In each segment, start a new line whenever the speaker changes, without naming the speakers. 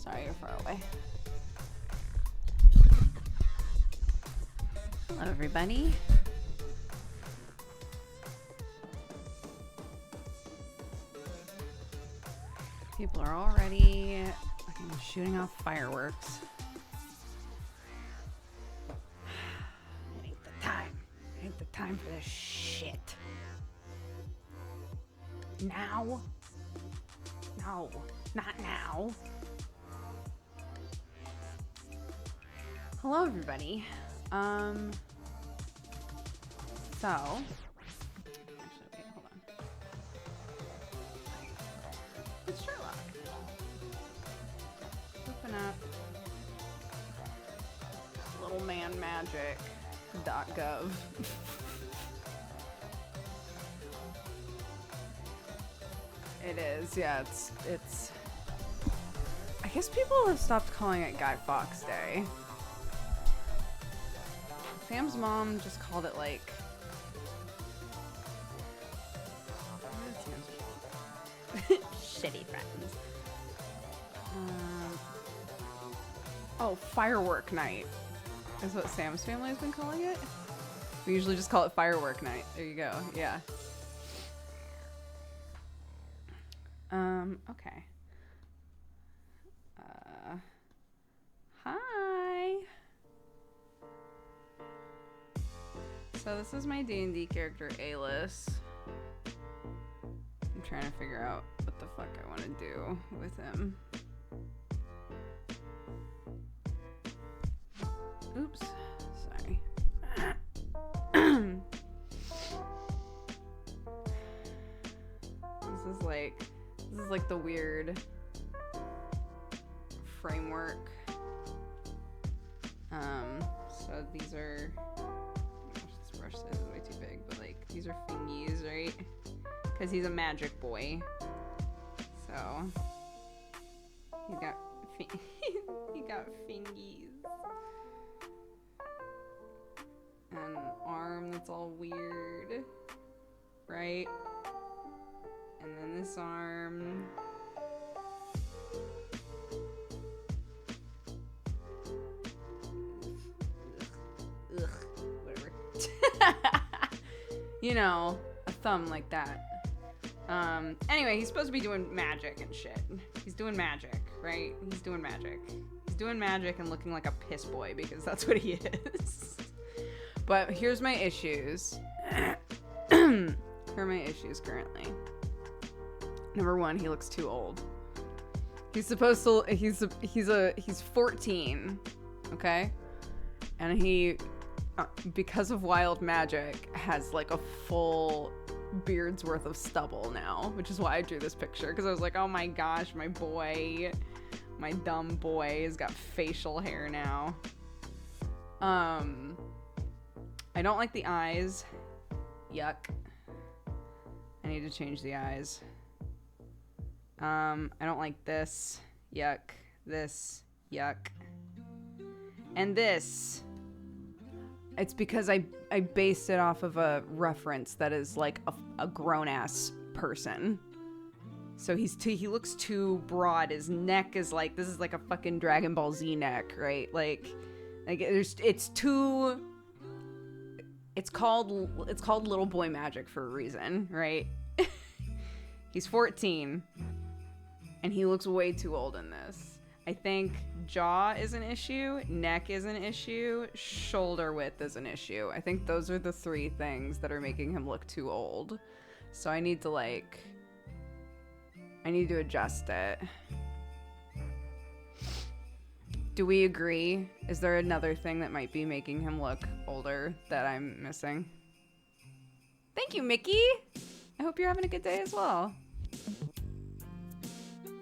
Sorry, you're far away. Hello, everybody. People are already fucking shooting off fireworks. It ain't the time. It ain't the time for this shit. Now? No, not now. Hello, everybody. So, actually, wait, hold on. It's Sherlock. Open up littlemanmagic.gov. It is, yeah, it's... I guess people have stopped calling it Guy Fawkes Day. Sam's mom just called it, like... Shitty friends. Oh, Firework Night is what Sam's family has been calling it. We usually just call it Firework Night. There you go, yeah. Okay. Hi. So this is my D&D character, Alis. I'm trying to figure out what the fuck I want to do with him. Oops. Sorry. This is like the weird framework. So these are, gosh, this brush size is way too big, but like these are fingies, right? Because he's a magic boy. So he got he got fingies. And an arm that's all weird, right? And then this arm. Ugh, whatever. You know, a thumb like that. Anyway, he's supposed to be doing magic and shit. He's doing magic, right? He's doing magic. He's doing magic and looking like a piss boy because that's what he is. But here's my issues. Here are my issues currently. Number one, he looks too old. He's supposed to, he's 14, okay? And he, because of wild magic, has like a full beard's worth of stubble now, which is why I drew this picture, because I was like, oh my gosh, my boy, my dumb boy has got facial hair now. I don't like the eyes. Yuck. I need to change the eyes. I don't like this. Yuck. This. Yuck. And this. It's because I based it off of a reference that is like a grown-ass person. So he looks too broad. His neck is like, this is like a fucking Dragon Ball Z neck, right? Like it's too... It's called Little Boy Magic for a reason, right? He's 14, and he looks way too old in this. I think jaw is an issue, neck is an issue, shoulder width is an issue. I think those are the three things that are making him look too old. So I need to adjust it. Do we agree? Is there another thing that might be making him look older that I'm missing? Thank you, Mickey! I hope you're having a good day as well.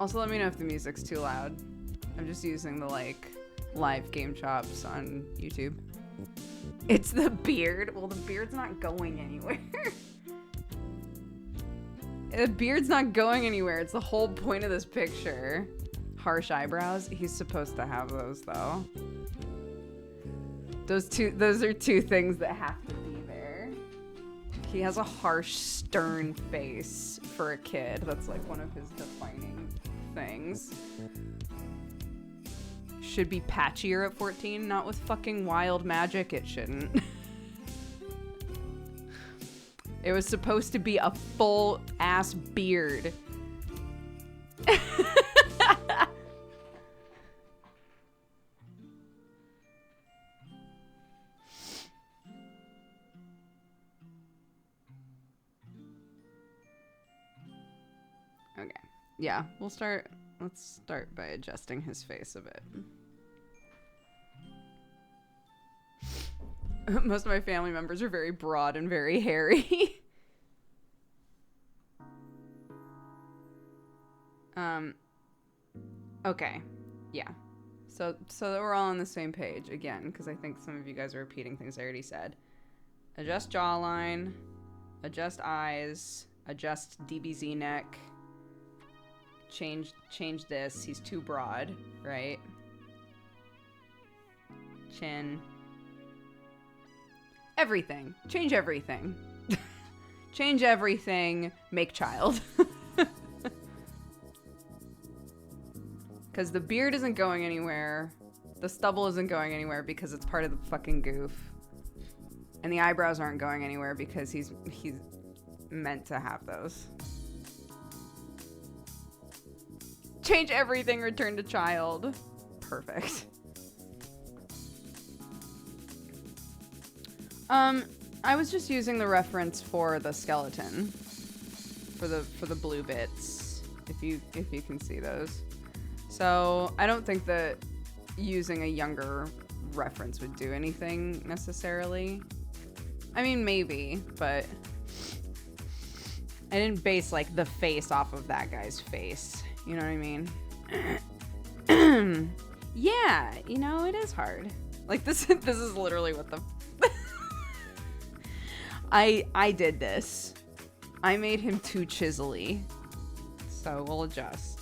Also, let me know if the music's too loud. I'm just using the, live game chops on YouTube. It's the beard. Well, the beard's not going anywhere. The beard's not going anywhere. It's the whole point of this picture. Harsh eyebrows. He's supposed to have those, though. Those are two things that have to be there. He has a harsh, stern face for a kid. That's like one of his defining things. should be patchier at 14, not with fucking wild magic. It shouldn't. It was supposed to be a full ass beard. Okay. Yeah, let's start by adjusting his face a bit. Most of my family members are very broad and very hairy. Okay. Yeah. So that we're all on the same page again, because I think some of you guys are repeating things I already said. Adjust jawline, adjust eyes, adjust DBZ neck. Change this. He's too broad, right? Chin. Everything. Change everything. Change everything. Make child. Because the beard isn't going anywhere. The stubble isn't going anywhere because it's part of the fucking goof. And the eyebrows aren't going anywhere because he's meant to have those. Change everything, return to child. Perfect. I was just using the reference for the skeleton. For the blue bits. If you can see those. So I don't think that using a younger reference would do anything necessarily. I mean, maybe, but I didn't base like the face off of that guy's face. You know what I mean? Yeah, you know, it is hard. Like this is literally what the I did this. I made him too chiselly. So we'll adjust.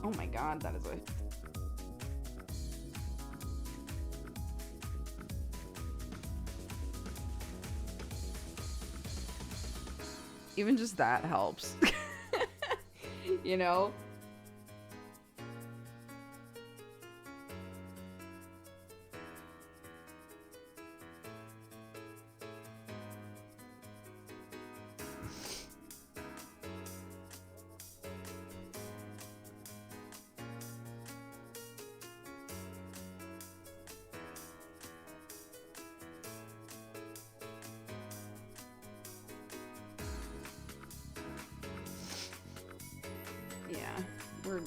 Oh my god, that is a... Even just that helps. You know?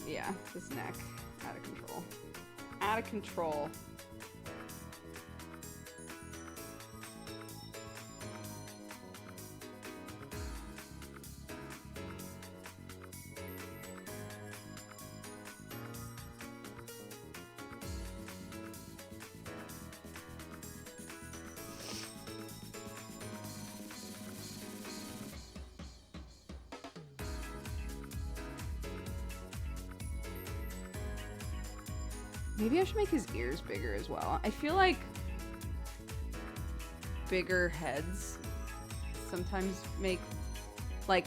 Yeah, this neck, out of control. Out of control. Maybe I should make his ears bigger as well. I feel like bigger heads sometimes make like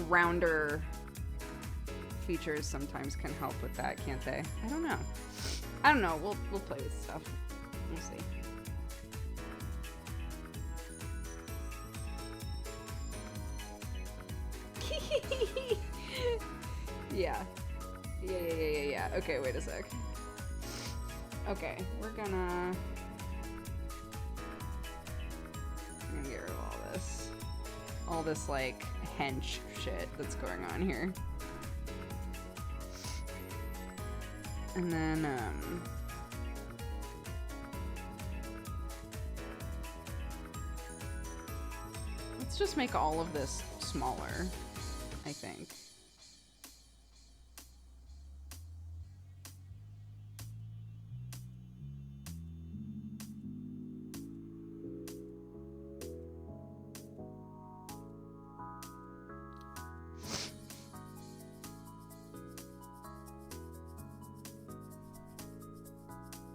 rounder features sometimes can help with that, can't they? I don't know. We'll play with stuff. We'll see. Yeah. Okay, wait a sec. Okay, I'm gonna get rid of all this like hench shit that's going on here. And then let's just make all of this smaller, I think.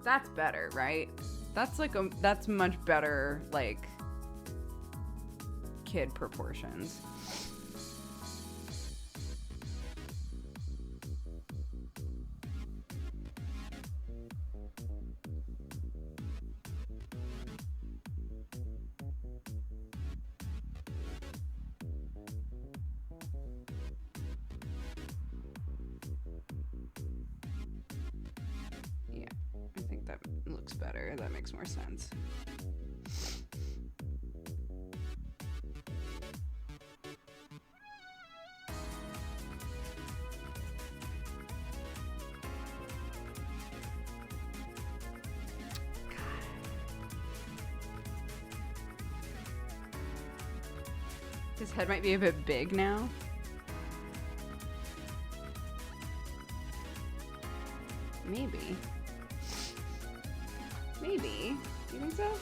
That's better, right? That's like that's much better, like, kid proportions. that looks better. That makes more sense. His head might be a bit big now. Maybe. Maybe. You think so? Like...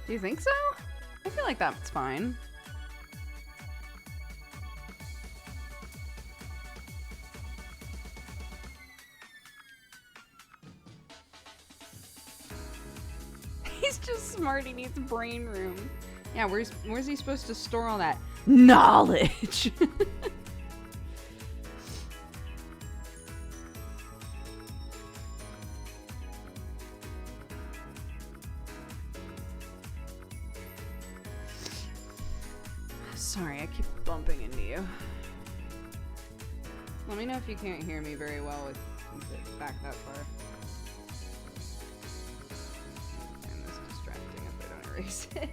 Do you think so? I feel like that's fine. He's just smart. He needs brain room. Yeah, where's he supposed to store all that knowledge? Sorry, I keep bumping into you. Let me know if you can't hear me very well with it back that far. And this is distracting if I don't erase it.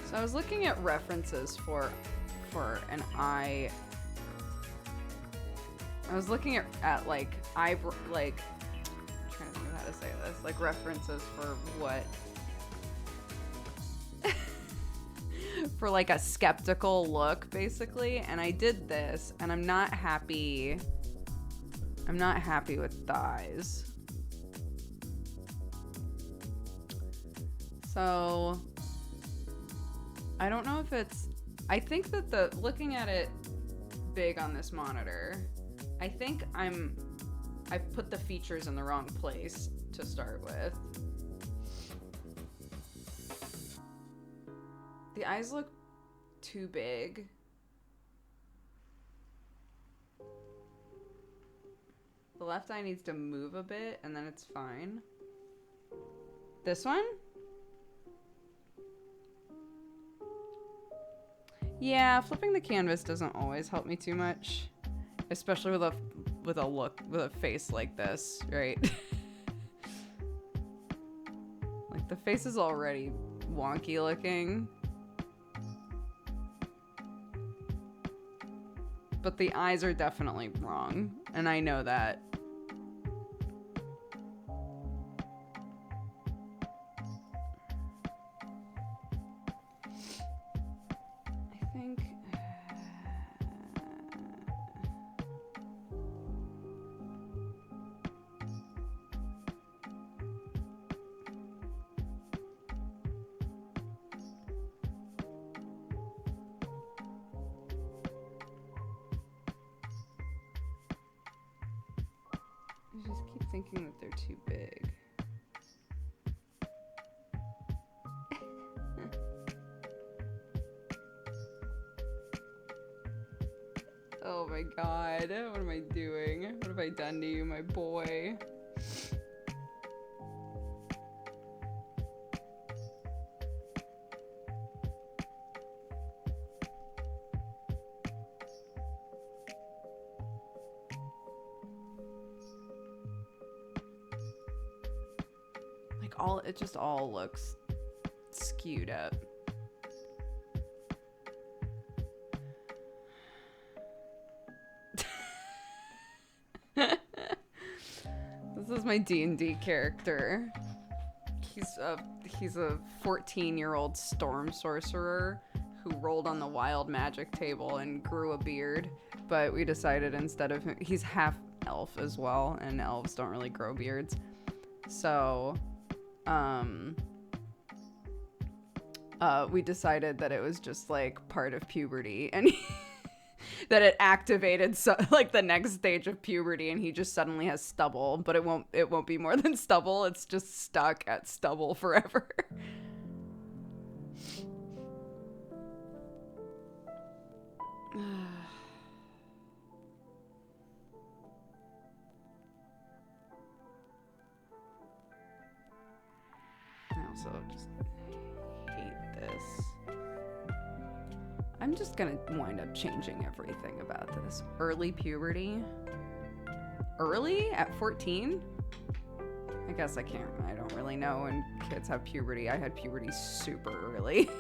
So I was looking at references for an eye. I was looking at like eyebrow, like, I'm trying to think of how to say this, like references for what, for like a skeptical look basically, and I did this, and I'm not happy with thighs. So I don't know if it's, I think that looking at it big on this monitor, I think I've put the features in the wrong place to start with. The eyes look too big. The left eye needs to move a bit and then it's fine. This one? Yeah, flipping the canvas doesn't always help me too much. Especially with a face like this, right? Like the face is already wonky looking. But the eyes are definitely wrong, and I know that. Thinking that they're too big. Oh my god, what am I doing? What have I done to you, my boy? It just all looks skewed up. This is my D&D character. He's a 14-year-old storm sorcerer who rolled on the wild magic table and grew a beard, but we decided instead of him, he's half elf as well, and elves don't really grow beards. So we decided that it was just like part of puberty, and that it activated like the next stage of puberty, and he just suddenly has stubble, but it won't be more than stubble. It's just stuck at stubble forever. I also just hate this. I'm just gonna wind up changing everything about this. Early puberty? Early? At 14? I guess I don't really know when kids have puberty. I had puberty super early.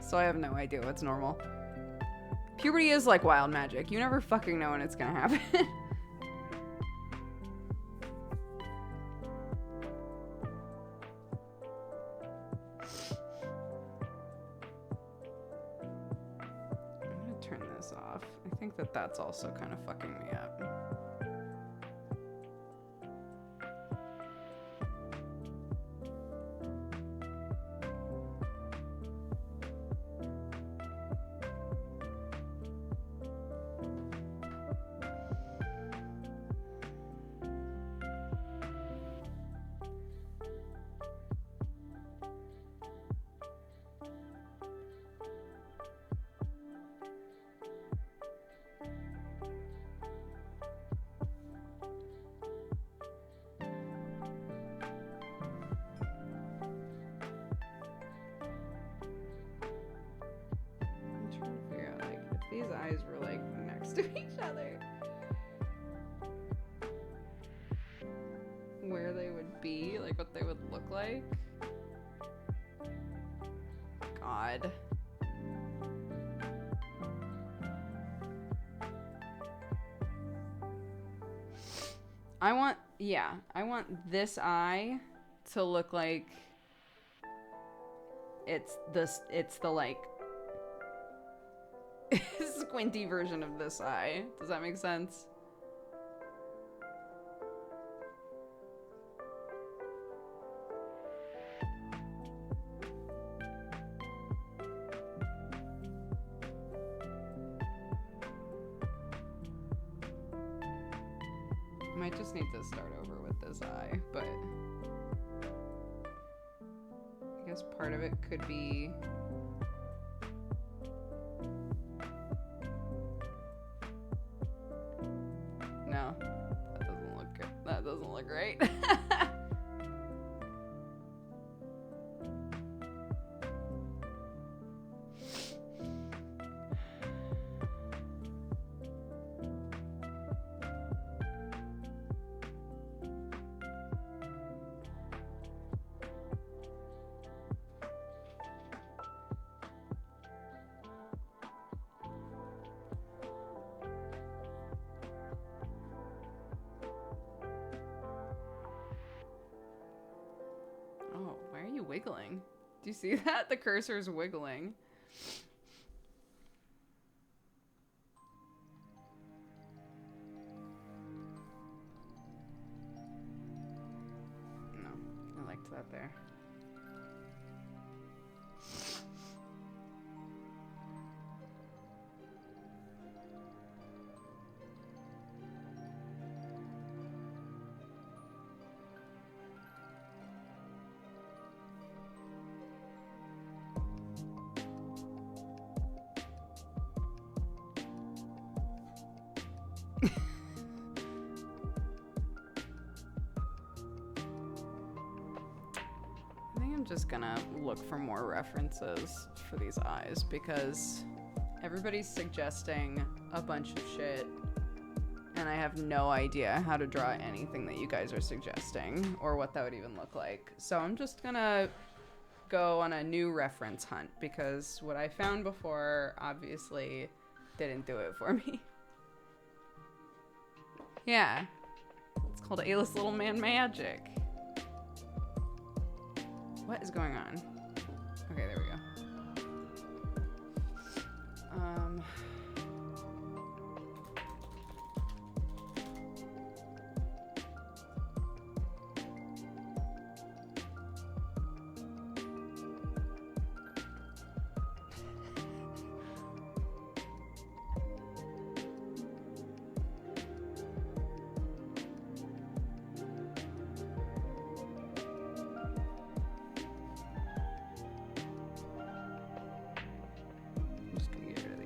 So I have no idea what's normal. Puberty is like wild magic. You never fucking know when it's gonna happen. I think that's also kind of fucking me up. These eyes were like next to each other, where they would be, like what they would look like. God. I want this eye to look like it's the like squinty version of this eye. Does that make sense? Might just need to start over with this eye, but I guess part of it could be no, that doesn't look good. That doesn't look right. Oh, why are you wiggling? Do you see that? The cursor's wiggling. No, I liked that there. I'm just gonna look for more references for these eyes because everybody's suggesting a bunch of shit and I have no idea how to draw anything that you guys are suggesting or what that would even look like. So I'm just gonna go on a new reference hunt because what I found before obviously didn't do it for me. Yeah, it's called A-list little man magic. What is going on? Okay, there we go.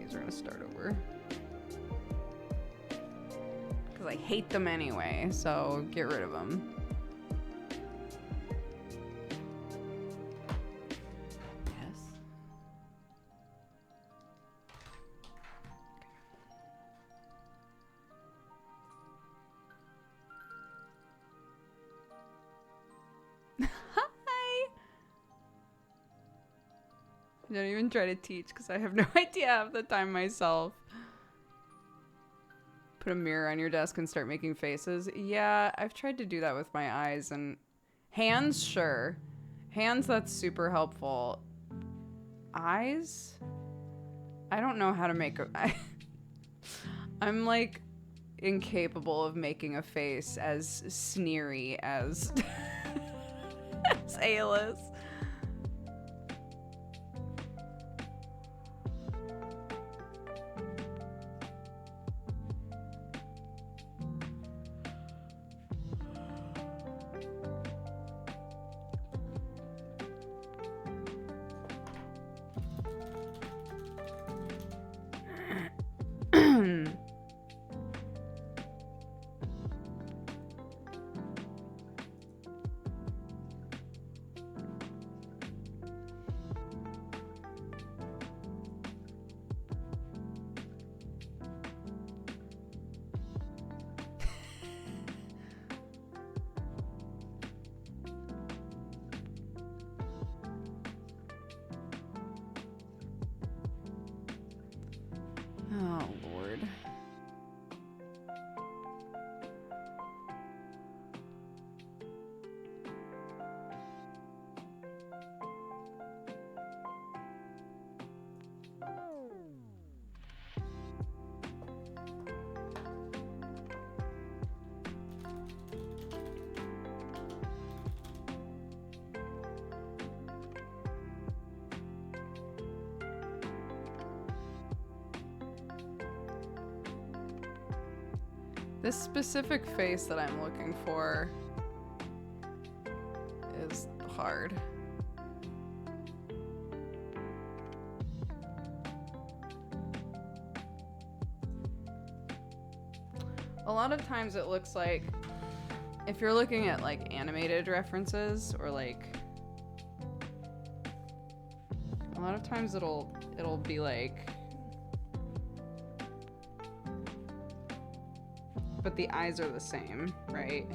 these are gonna start over. Because I hate them anyway, so get rid of them. Don't even try to teach because I have no idea half the time myself. Put a mirror on your desk and start making faces. Yeah, I've tried to do that with my eyes and hands, sure. Hands, that's super helpful. Eyes? I don't know how to make a... I'm like incapable of making a face as sneery as, as Ayla's. Oh, Lord. This specific face that I'm looking for is hard. A lot of times it looks like, if you're looking at like animated references or like, a lot of times it'll be like, but the eyes are the same, right?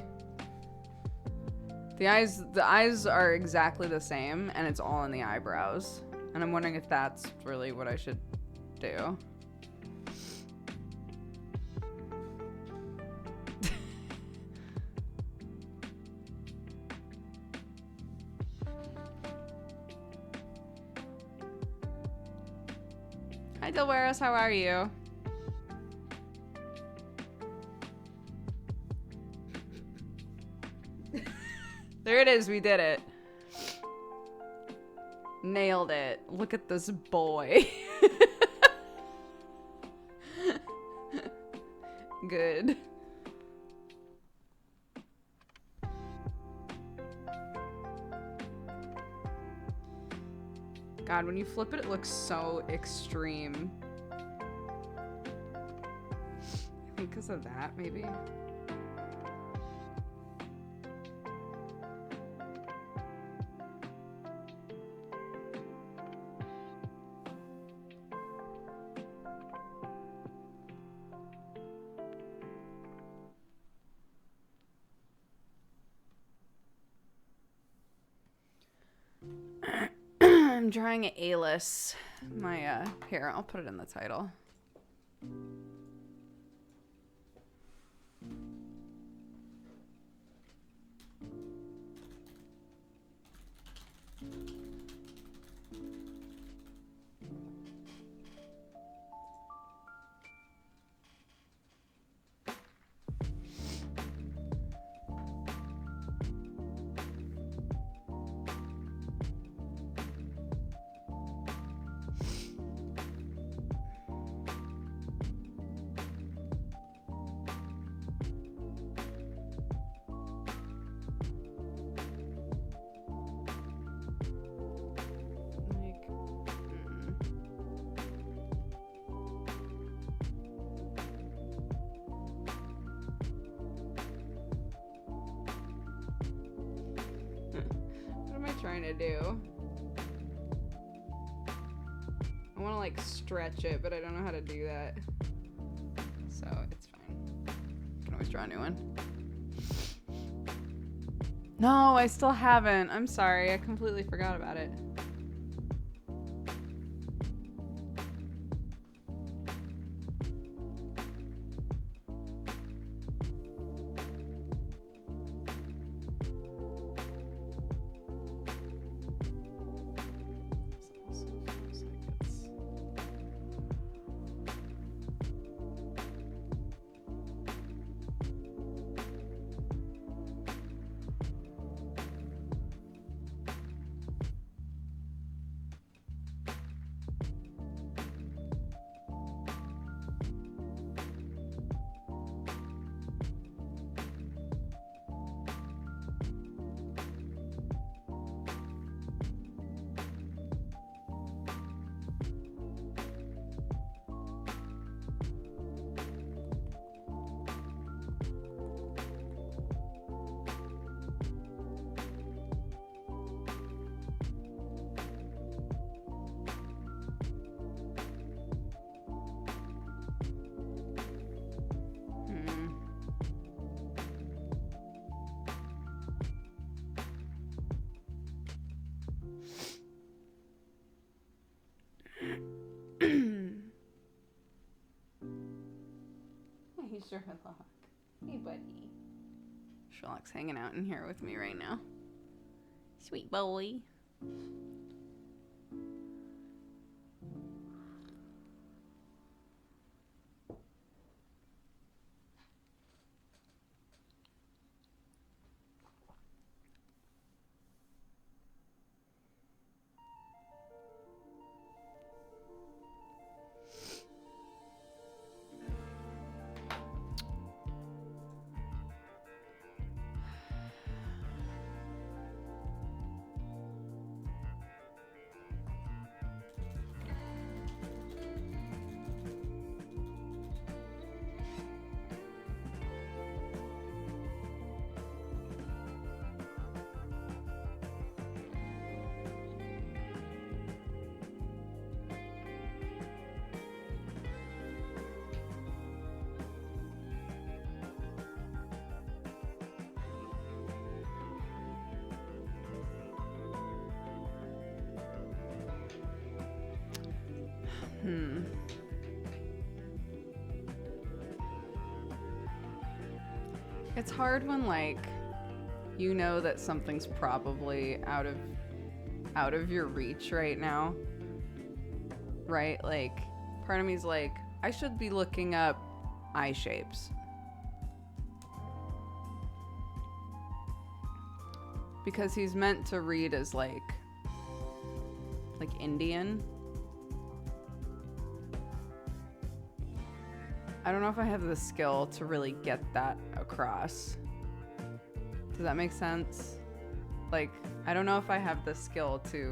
The eyes are exactly the same, and it's all in the eyebrows. And I'm wondering if that's really what I should do. Hi, Delwaris, how are you? There it is, we did it. Nailed it. Look at this boy. Good. God, when you flip it, it looks so extreme. I think because of that, maybe. I'm drawing Alice, my hair. I'll put it in the title. trying to do. I want to like stretch it, but I don't know how to do that. So it's fine. I can always draw a new one. No, I still haven't. I'm sorry. I completely forgot about it. Hey, Sherlock. Hey, buddy. Sherlock's hanging out in here with me right now. Sweet boy. It's hard when like you know that something's probably out of your reach right now. Right? Like part of me's like I should be looking up eye shapes. Because he's meant to read as like Indian. I don't know if I have the skill to really get that across. Does that make sense? Like, I don't know if I have the skill to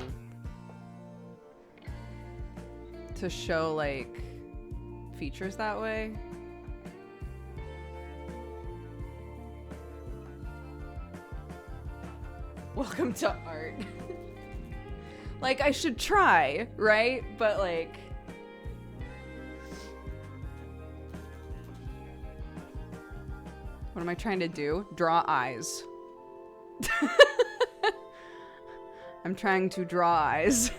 show like features that way. Welcome to art. Like, I should try, right? But like what am I trying to do? Draw eyes. I'm trying to draw eyes.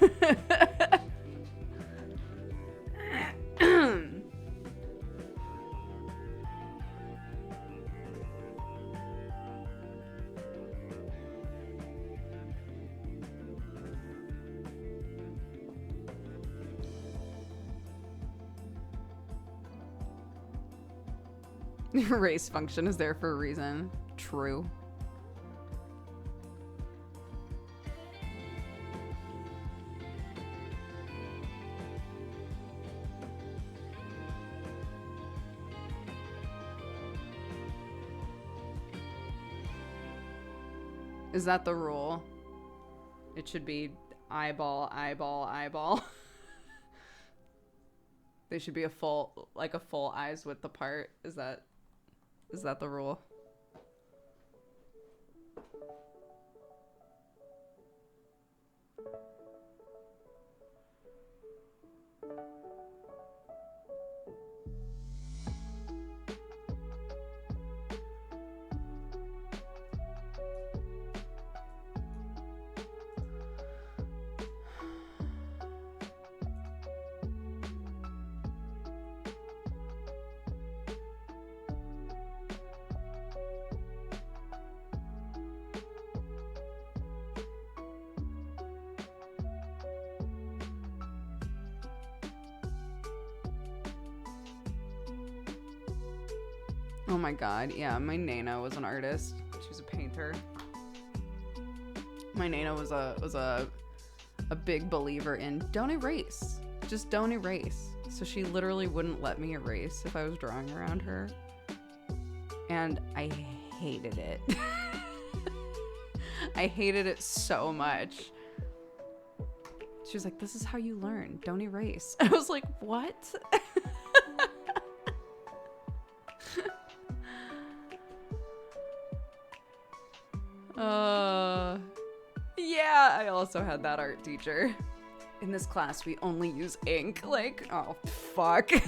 Race function is there for a reason. True. Is that the rule? It should be eyeball, eyeball, eyeball. They should be a full eyes width apart. Is that the rule? Oh my god, yeah, my Nana was an artist. She was a painter. My Nana was a big believer in don't erase. Just don't erase. So she literally wouldn't let me erase if I was drawing around her. And I hated it. I hated it so much. She was like, this is how you learn. Don't erase. I was like, what? Yeah, I also had that art teacher. In this class, we only use ink. Like, oh, fuck. If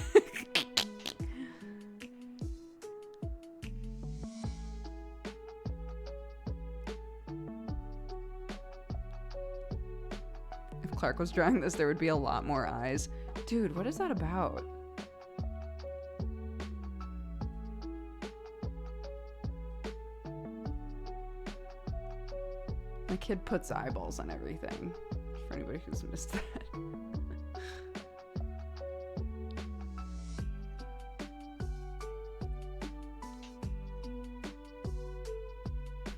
Clark was drawing this, there would be a lot more eyes. Dude, what is that about? My kid puts eyeballs on everything, for anybody who's missed that.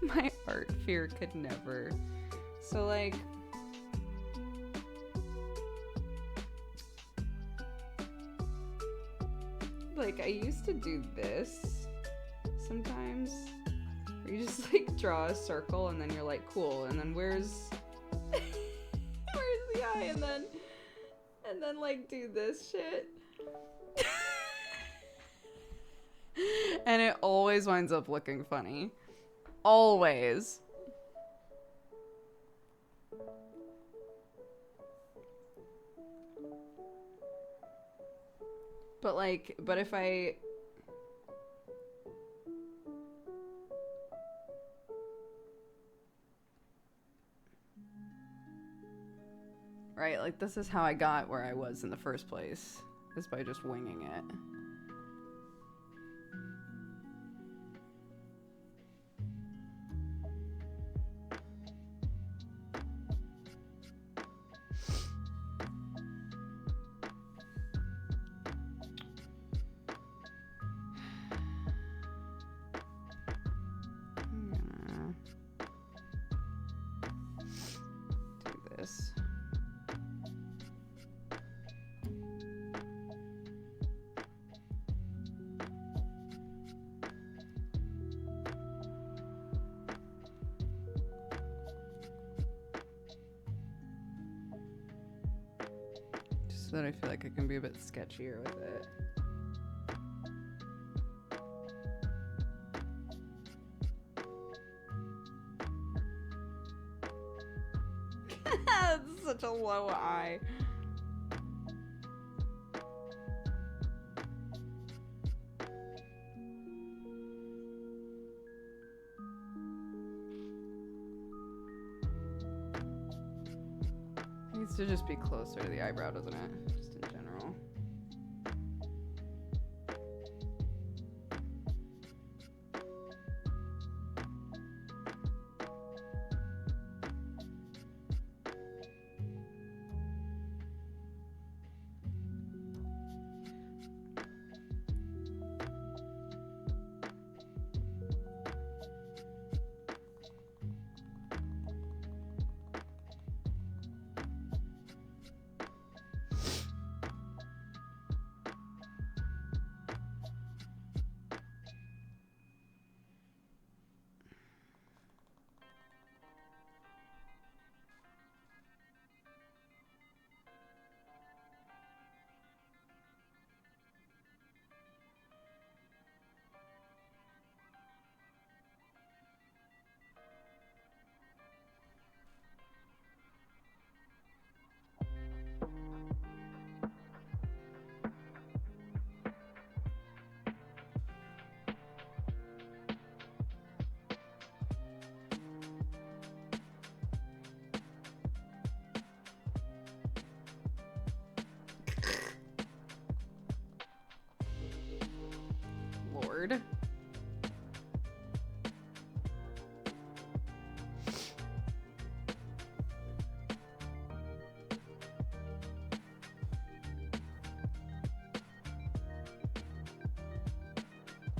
My art fear could never. So like, I used to do this sometimes. You just like draw a circle and then you're like, cool, and then where's the eye, and then like do this shit. And it always winds up looking funny. Always. But if I right, like this is how I got where I was in the first place, is by just winging it. So that I feel like I can be a bit sketchier with it. That's such a low eye. Needs to just be closer to the eyebrow, doesn't it? Just in general. Lord.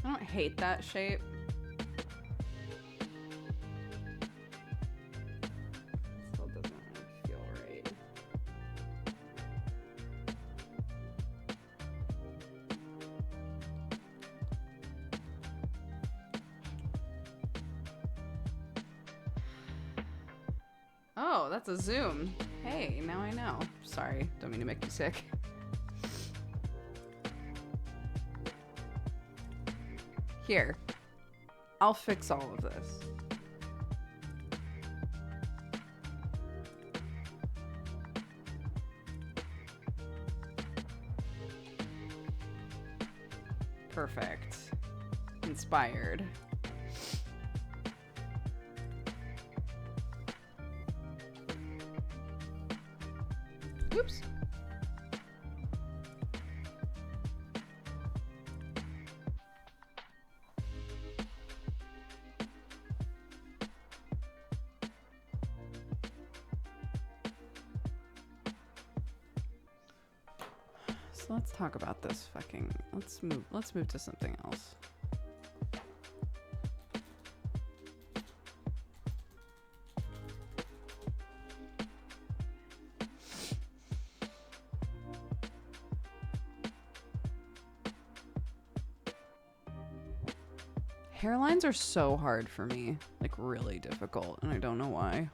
I don't hate that shape. Still doesn't feel right. Oh, that's a zoom. Hey, now I know. Sorry, don't mean to make you sick. Here, I'll fix all of this. Perfect. Inspired. Oops. So let's talk about this fucking, let's move to something else. Hairlines are so hard for me, like really difficult, and I don't know why.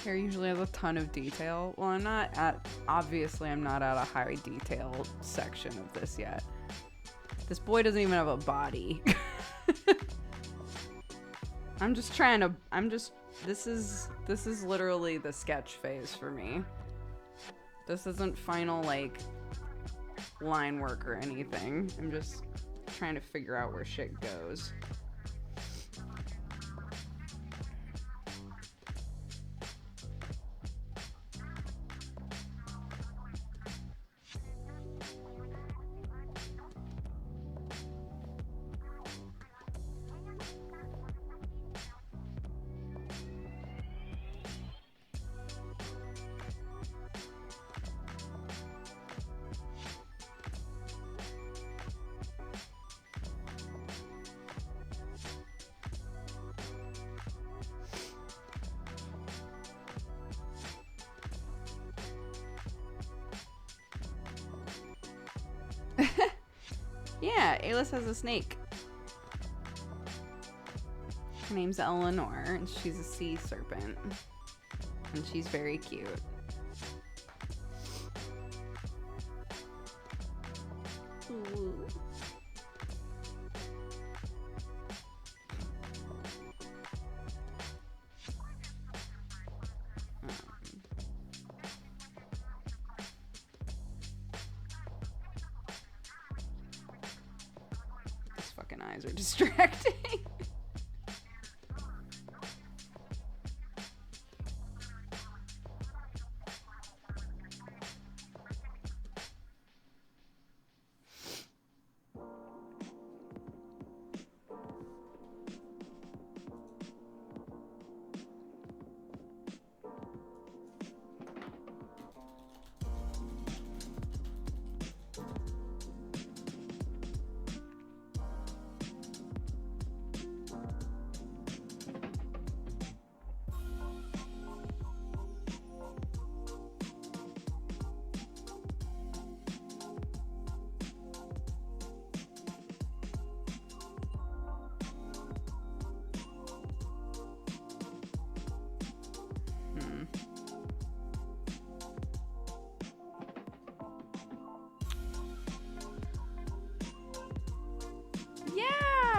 Hair usually has a ton of detail. Well, obviously I'm not at a high detail section of this yet. This boy doesn't even have a body. This is literally the sketch phase for me. This isn't final, like, line work or anything. I'm just trying to figure out where shit goes. Yeah, Aylis has a snake. Her name's Eleanor, and she's a sea serpent. And she's very cute. Ooh. These fucking eyes are distracting.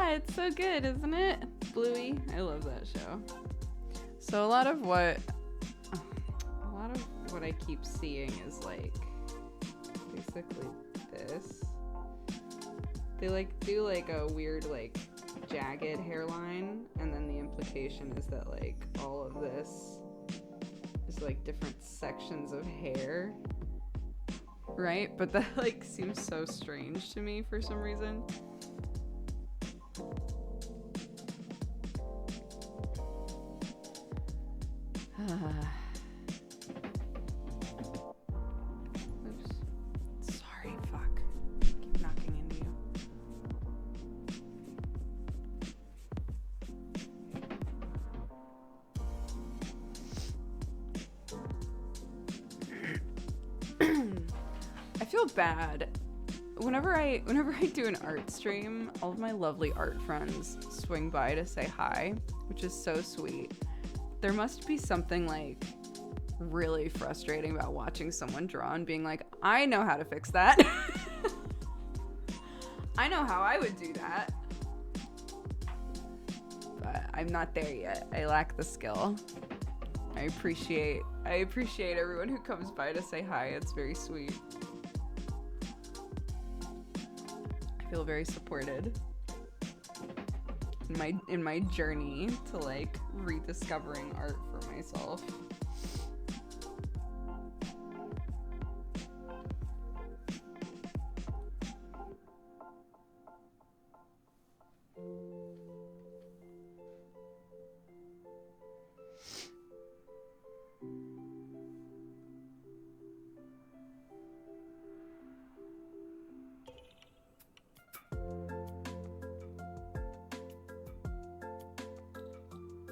Yeah, it's so good, isn't it? Bluey. I love that show. So a lot of what I keep seeing is like basically this. They like do like a weird like jagged hairline, and then the implication is that like all of this is like different sections of hair, right? But that like seems so strange to me for some reason. Oops. Sorry, fuck. Keep knocking into you. I feel bad. Whenever I do an art stream, all of my lovely art friends swing by to say hi, which is so sweet. There must be something like really frustrating about watching someone draw and being like, I know how to fix that. I know how I would do that. But I'm not there yet. I lack the skill. I appreciate everyone who comes by to say hi. It's very sweet. I feel very supported in my journey to like rediscovering art for myself.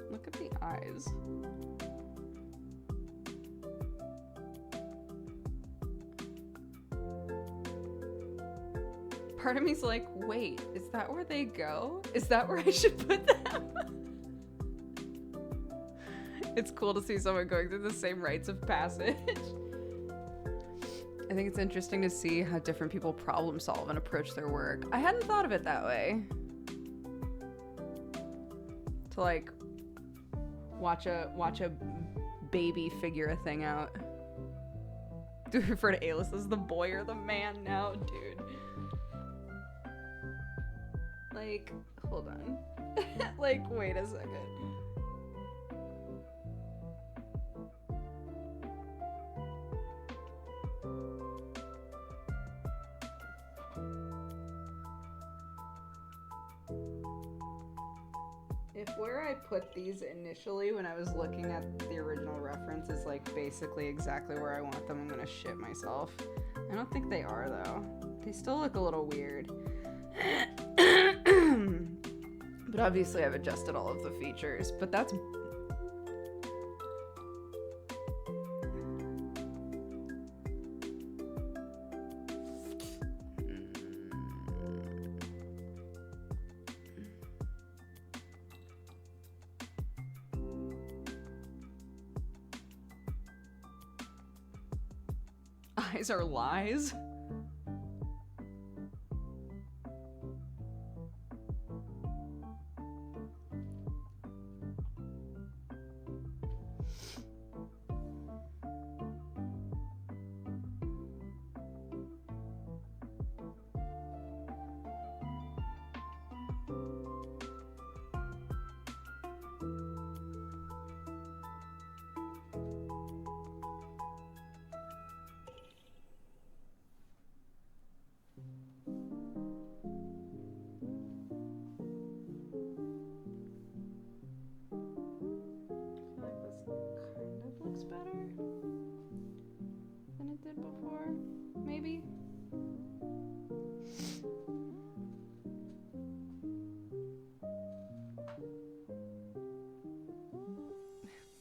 Look at the eyes. Part of me's like, wait, is that where they go? Is that where I should put them? It's cool to see someone going through the same rites of passage. I think it's interesting to see how different people problem solve and approach their work. I hadn't thought of it that way. To like watch a baby figure a thing out. Do we refer to A-list as the boy or the man now, dude? Like, hold on. Like, wait a second. If where I put these initially when I was looking at the original reference is like basically exactly where I want them, I'm gonna shit myself. I don't think they are though. They still look a little weird. But obviously I've adjusted all of the features, but that's... Eyes are lies?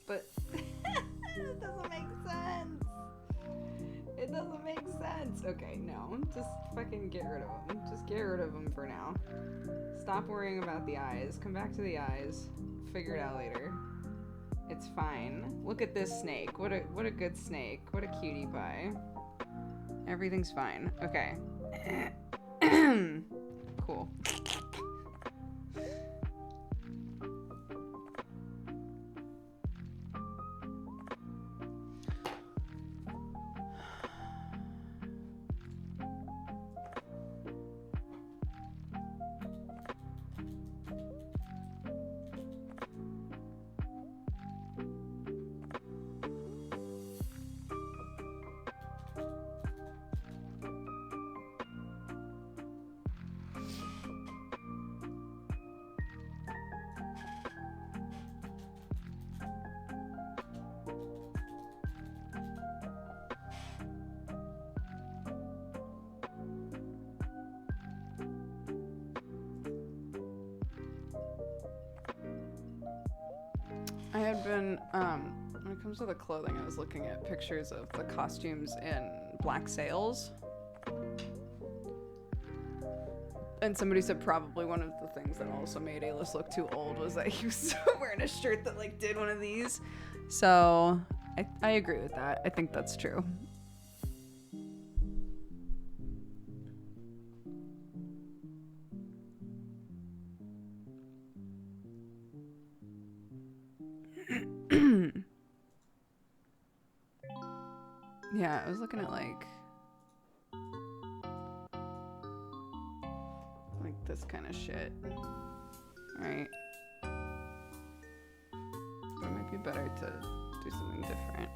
But it doesn't make sense. It doesn't make sense. Okay, no. Just fucking get rid of them. Just get rid of them for now. Stop worrying about the eyes. Come back to the eyes. Figure it out later. It's fine. Look at this snake. What a good snake. What a cutie pie. Everything's fine. Okay. Cool. I had been, when it comes to the clothing, I was looking at pictures of the costumes in Black Sails. And somebody said probably one of the things that also made A-List look too old was that he was wearing a shirt that like did one of these. So I agree with that. I think that's true. Yeah, I was looking at like this kind of shit. Right? But it might be better to do something different.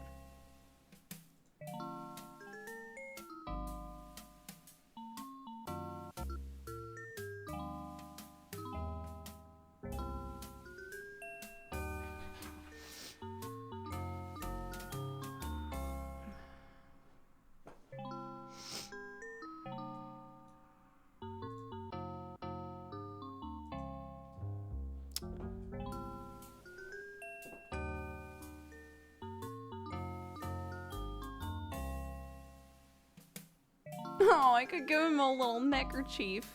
Oh, I could give him a little neckerchief.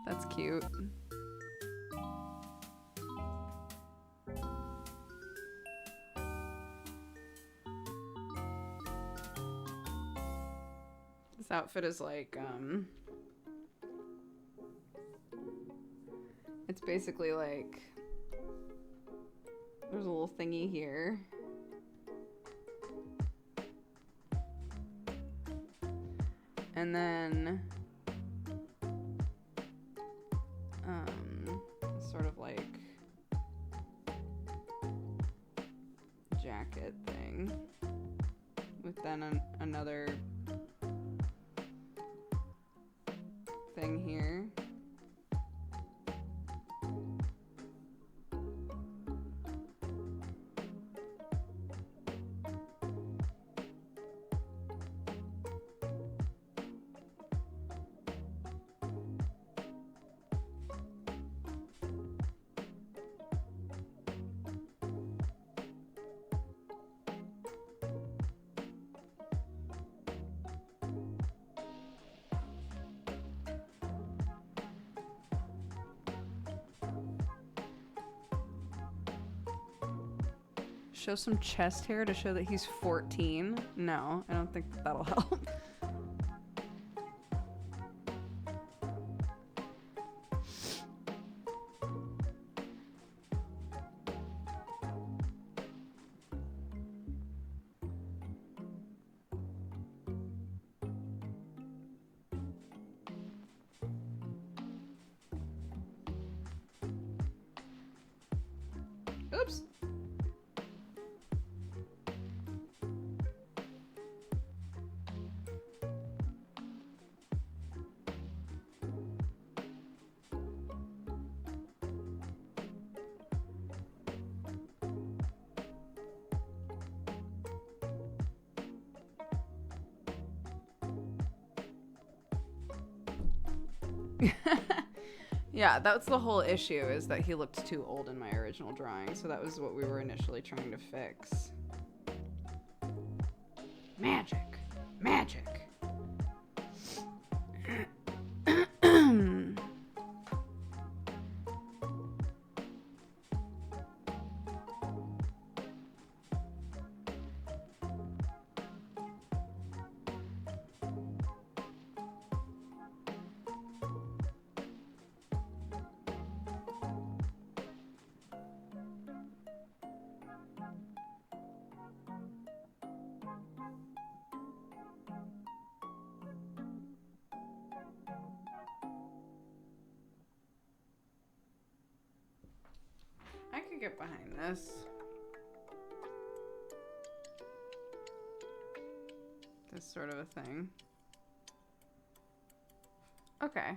That's cute. This outfit is like, it's basically like, there's a little thingy here. And then, sort of like jacket thing with then another thing here. Show some chest hair to show that he's 14? No, I don't think that'll help. Oops. Yeah, that's the whole issue, is that he looked too old in my original drawing, so that was what we were initially trying to fix. Magic. Magic. I could get behind this. This sort of a thing. Okay.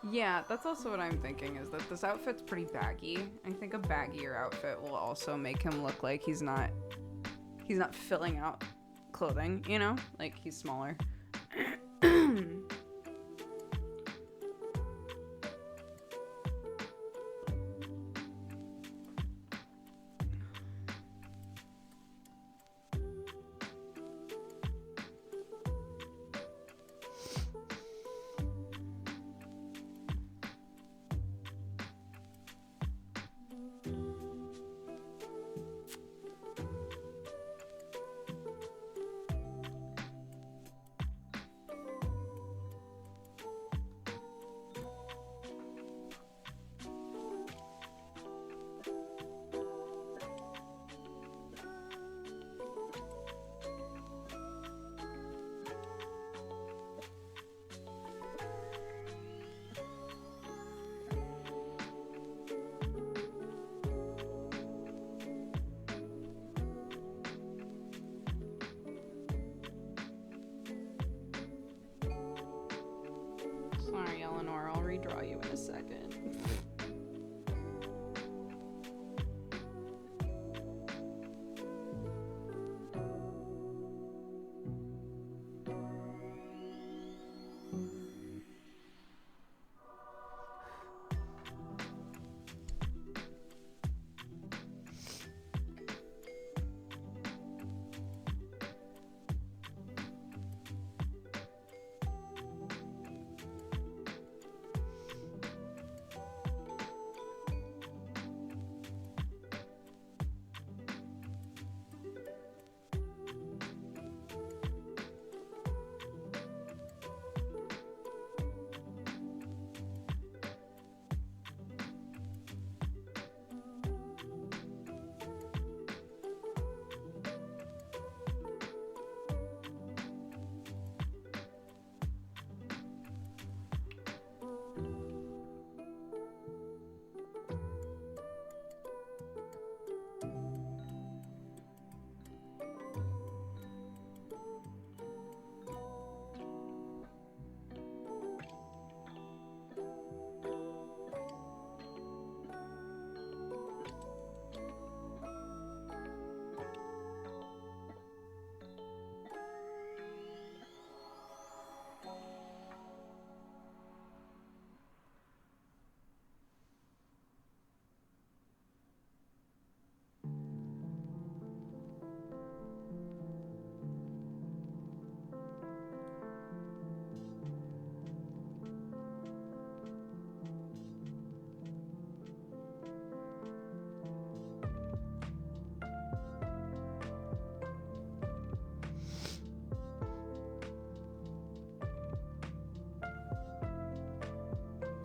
Yeah, that's also what I'm thinking, is that this outfit's pretty baggy. I think a baggier outfit will also make him look like he's not filling out clothing, you know? Like, he's smaller. redraw you in a second.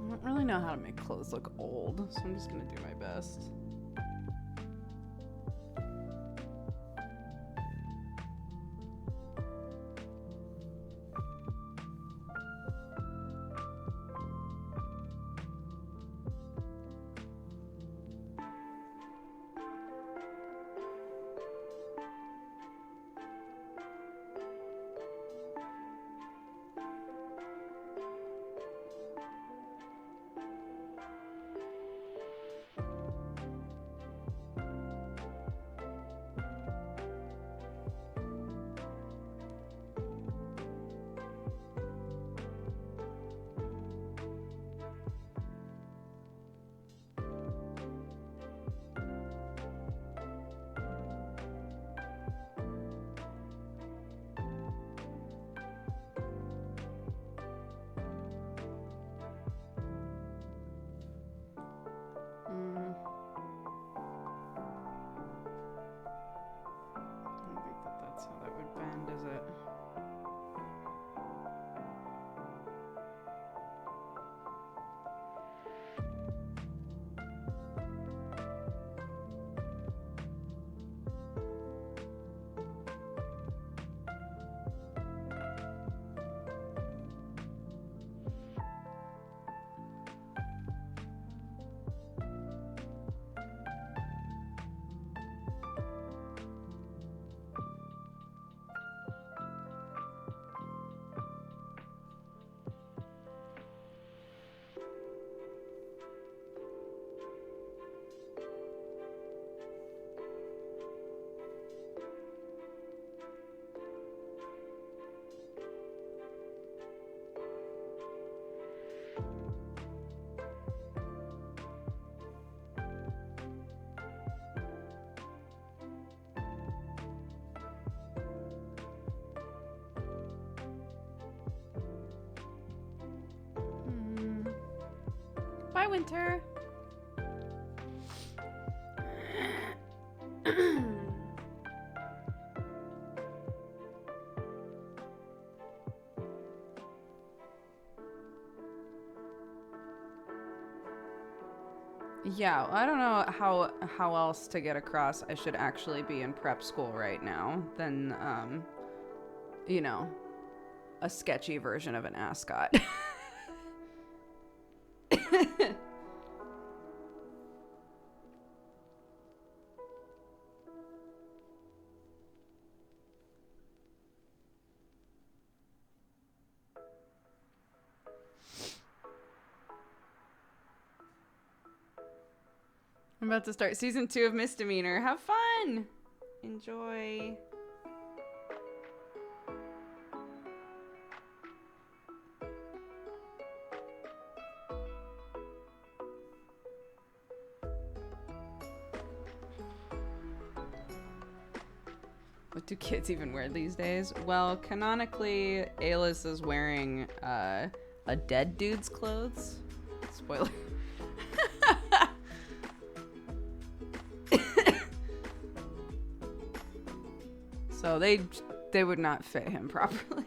I don't really know how to make clothes look old, so I'm just gonna do my best. Bye, Winter. Yeah, I don't know how else to get across I should actually be in prep school right now than you know, a sketchy version of an ascot. I'm about to start season 2 of Misdemeanor. Have fun! Enjoy. What do kids even wear these days? Well, canonically, Alis is wearing a dead dude's clothes. Spoiler. So they would not fit him properly.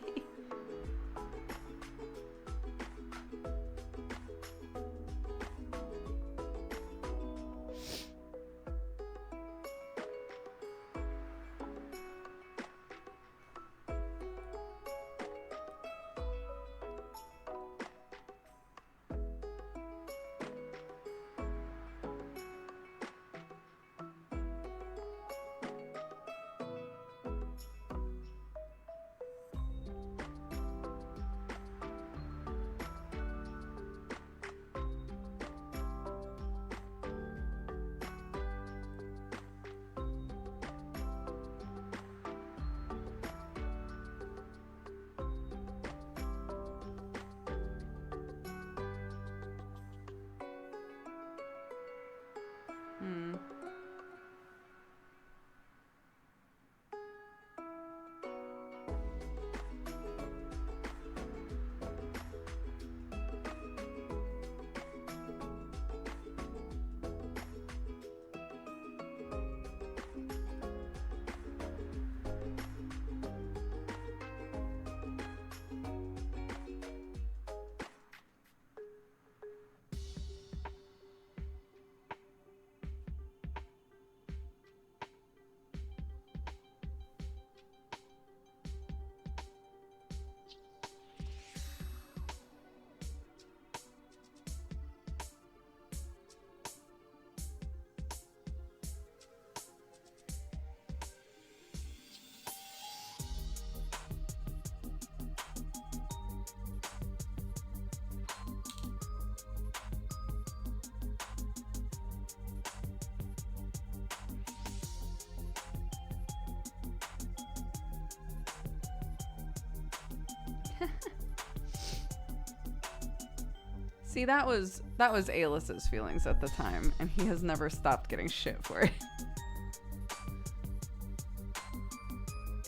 See, that was Alis's feelings at the time, and he has never stopped getting shit for it.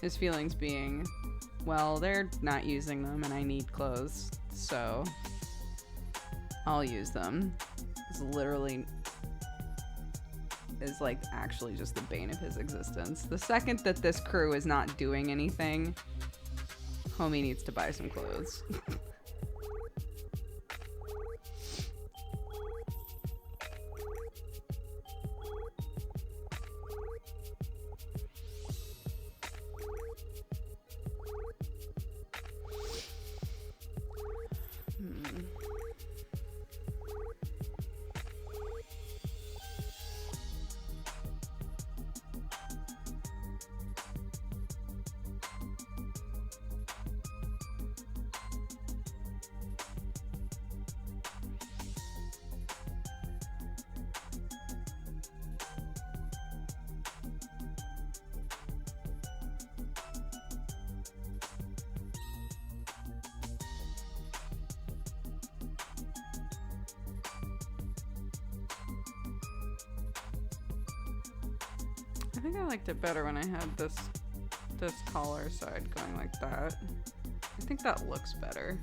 His feelings being, well, they're not using them and I need clothes, so I'll use them. It's literally is like actually just the bane of his existence. The second that this crew is not doing anything, homie needs to buy some clothes. I think I liked it better when I had this collar side going like that. I think that looks better.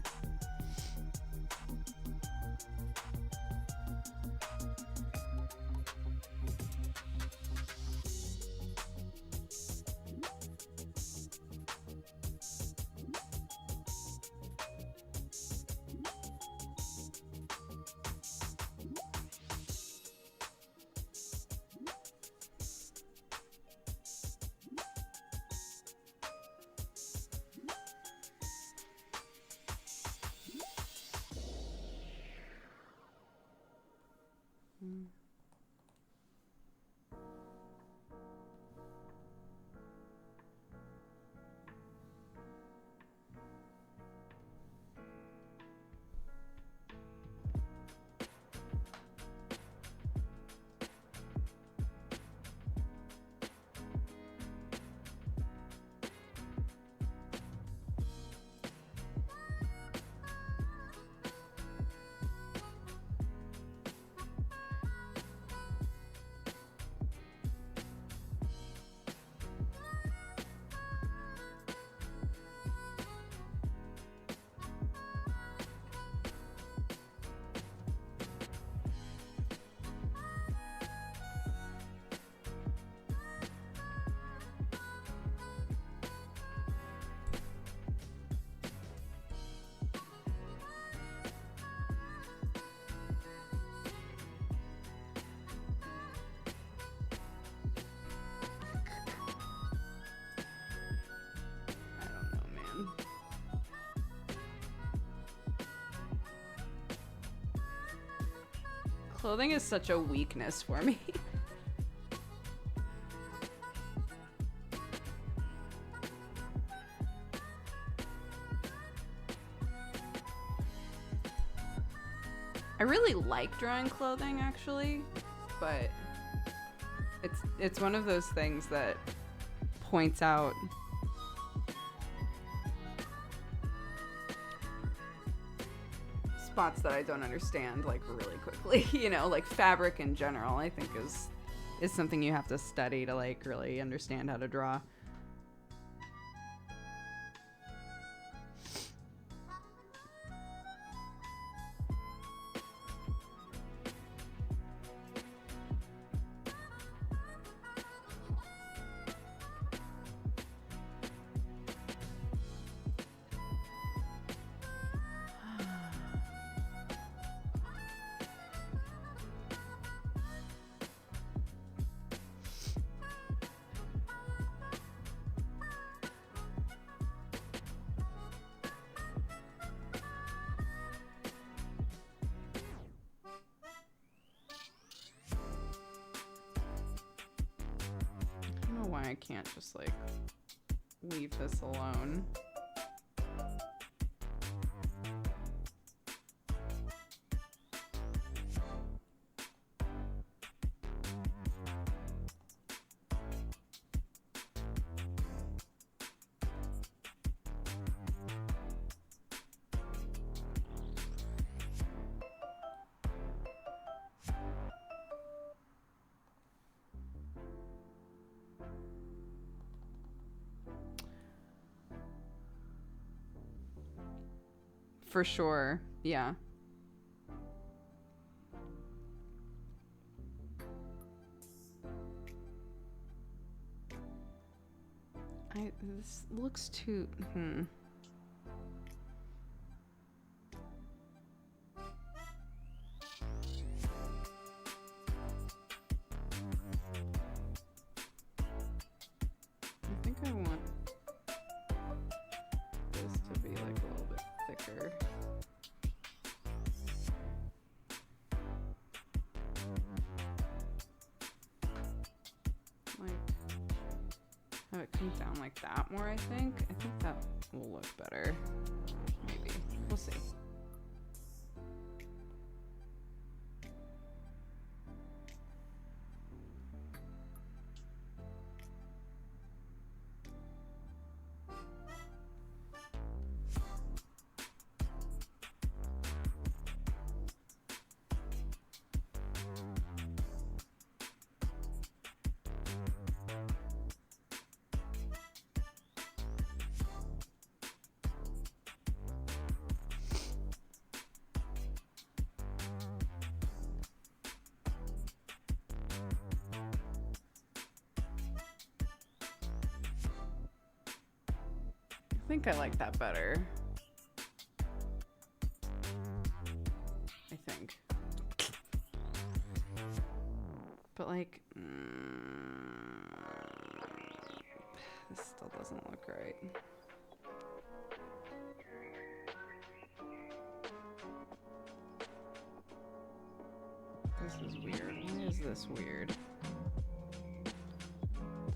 Clothing is such a weakness for me. I really like drawing clothing, actually, but it's one of those things that points out spots that I don't understand, like, really quickly. You know, like fabric in general, I think is something you have to study to, like, really understand how to draw. I can't just, like, leave this alone. For sure, yeah. This looks too, I think I want this to be, like, a little bit thicker. Like, have it come down like that more, I think. I think that will look better. Maybe. We'll see. I think I like that better. I think. But, like, this still doesn't look right. This is weird. Why is this weird?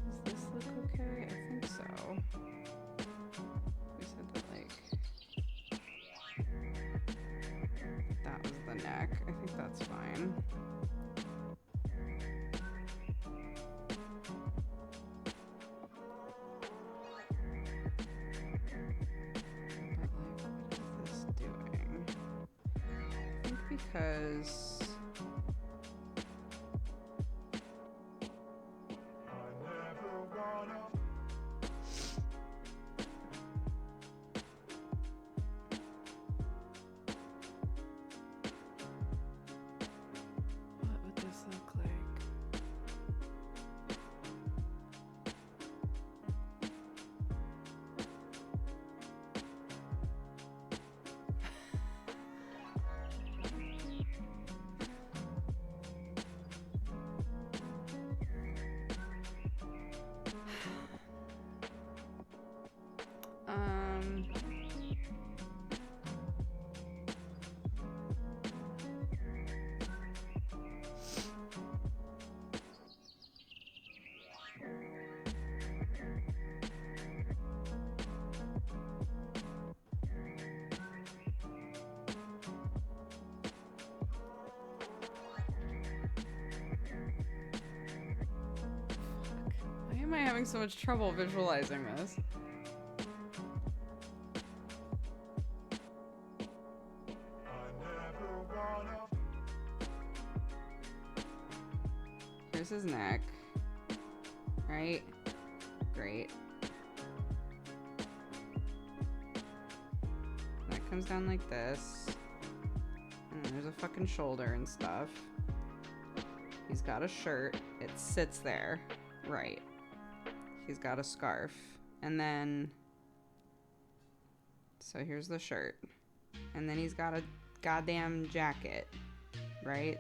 Does this look okay? I think so. We said that, like, that was the neck. I think that's fine. But, like, what is this doing? I think because am I having so much trouble visualizing this? Here's his neck. Right? Great. That comes down like this. And there's a fucking shoulder and stuff. He's got a shirt. It sits there. Right. He's got a scarf. And then... So here's the shirt. And then he's got a goddamn jacket. Right?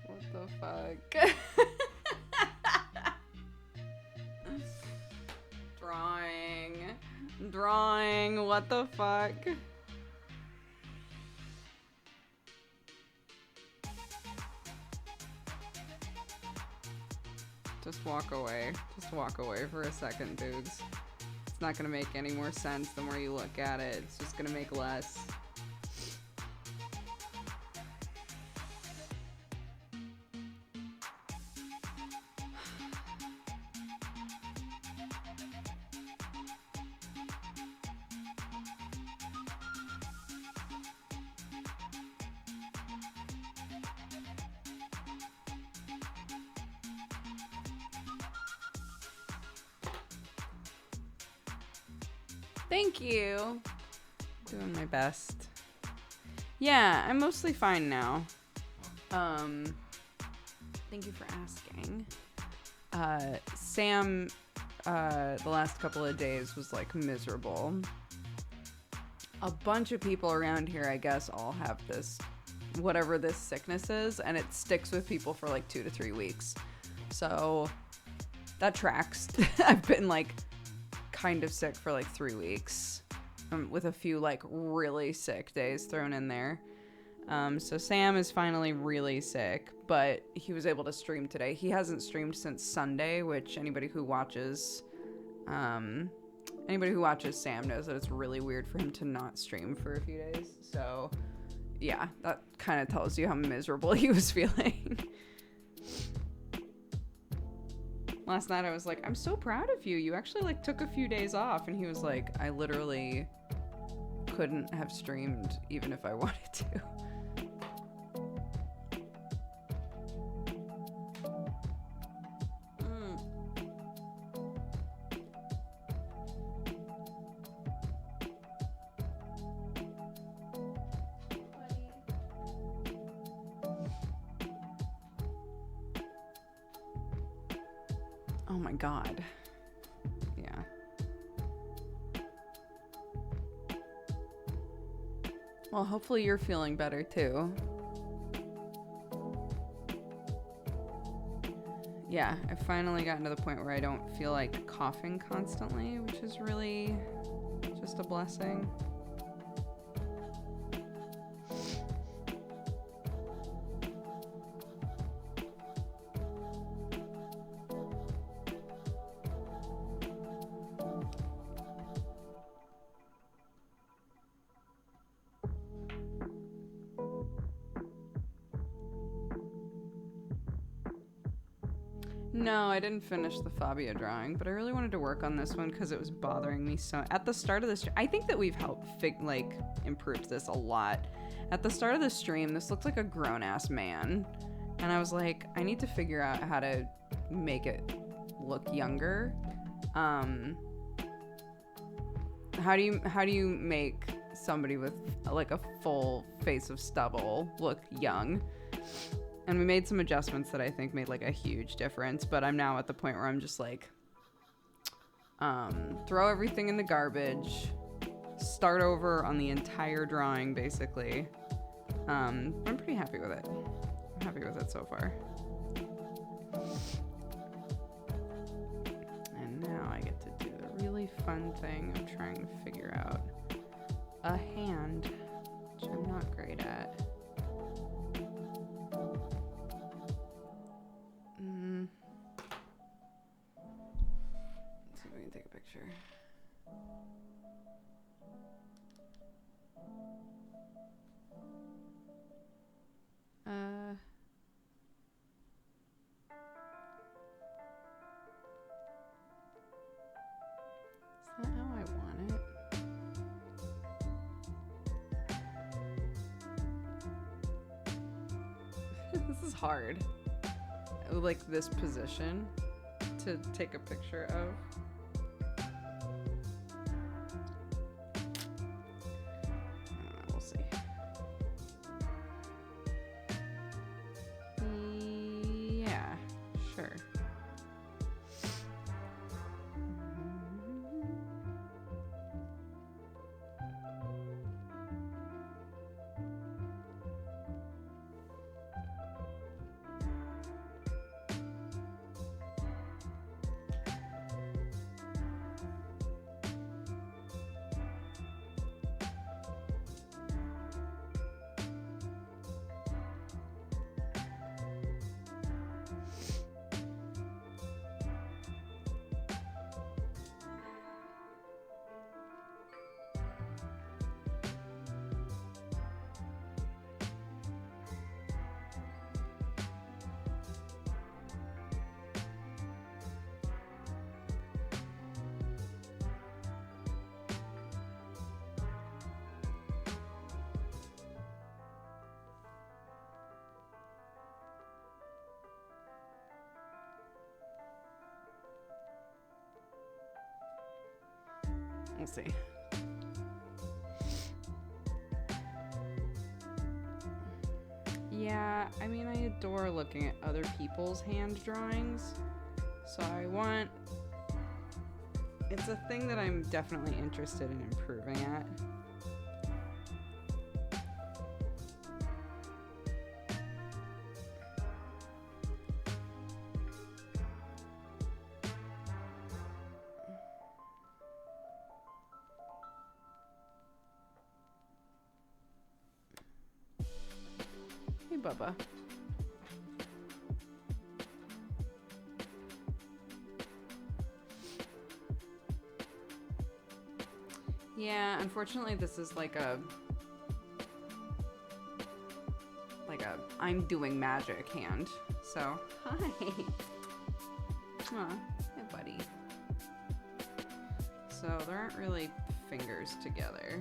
What the fuck? Drawing, what the fuck? Just walk away. Just walk away for a second, dudes. It's not gonna make any more sense the more you look at it. It's just gonna make less. Thank you. Doing my best. Yeah, I'm mostly fine now. Thank you for asking. Sam, the last couple of days was like miserable. A bunch of people around here, I guess, all have this, whatever this sickness is, and it sticks with people for like 2 to 3 weeks. So that tracks. I've been like kind of sick for like 3 weeks, with a few like really sick days thrown in there. So Sam is finally really sick, but he was able to stream today. He hasn't streamed since Sunday, which anybody who watches Sam knows that it's really weird for him to not stream for a few days. So yeah, that kind of tells you how miserable he was feeling. Last night I was like, I'm so proud of you. You actually like took a few days off. And he was like, I literally couldn't have streamed even if I wanted to. Oh my God. Yeah. Well, hopefully you're feeling better too. Yeah, I've finally gotten to the point where I don't feel like coughing constantly, which is really just a blessing. No, I didn't finish the Fabio drawing, but I really wanted to work on this one because it was bothering me so. At the start of this, I think that we've helped improve this a lot. At the start of the stream, this looked like a grown-ass man, and I was like, I need to figure out how to make it look younger. How do you make somebody with like a full face of stubble look young? And we made some adjustments that I think made like a huge difference, but I'm now at the point where I'm just like, throw everything in the garbage, start over on the entire drawing basically. I'm pretty happy with it. I'm happy with it so far. And now I get to do the really fun thing of trying to figure out a hand, which I'm not great at. Let's see if we can take a picture. Is that how I want it? This is hard. Like this position to take a picture of. We'll see. Yeah, sure. We'll see. Yeah, I mean, I adore looking at other people's hand drawings. So it's a thing that I'm definitely interested in improving at. Bubba. Yeah, unfortunately this is like a I'm doing magic hand. So, hi. Aw, hey buddy. So there aren't really fingers together.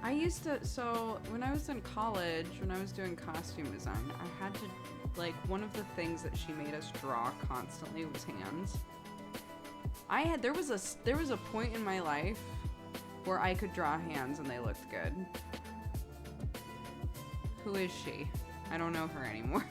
I used to, so when I was in college, when I was doing costume design, I had to, like, one of the things that she made us draw constantly was hands. There was a point in my life where I could draw hands and they looked good. Who is she? I don't know her anymore.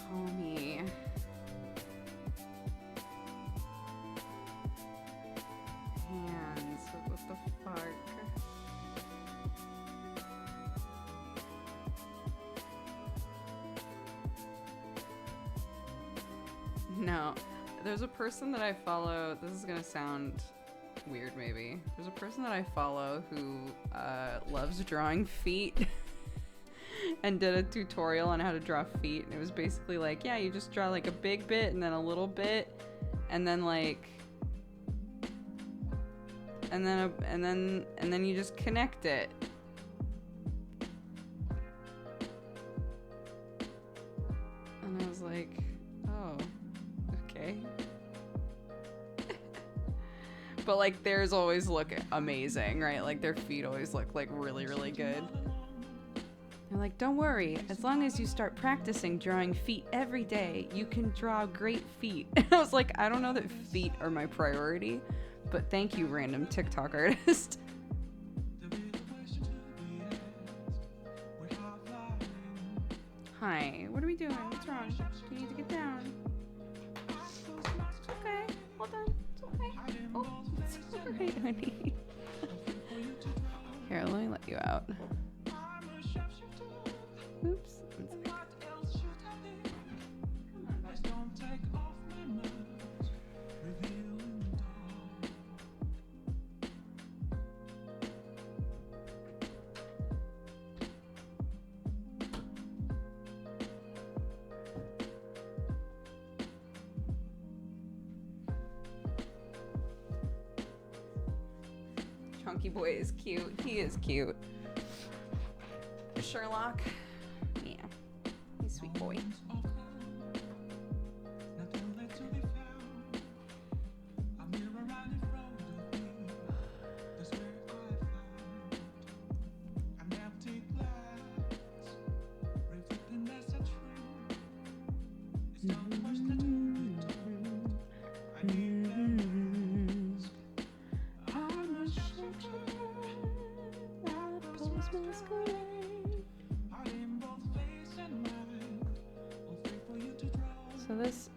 Homie. Hands. What the fuck? No. There's a person that I follow. This is gonna sound weird, maybe. There's a person that I follow who loves drawing feet. And did a tutorial on how to draw feet, and it was basically like, yeah, you just draw like a big bit and then a little bit, and then like, and then you just connect it. And I was like, oh, okay. But like theirs always look amazing, right? Like their feet always look like really, really good. They're like, don't worry, as long as you start practicing drawing feet every day, you can draw great feet. And I was like, I don't know that feet are my priority, but thank you, random TikTok artist. Hi, what are we doing? What's wrong? Do you need to get down? It's okay, hold on, it's okay. Oh, it's alright, honey. Here, let me let you out. Oops. Chunky boy is cute. He is cute. Sherlock. Yeah. He's a sweet boy. So this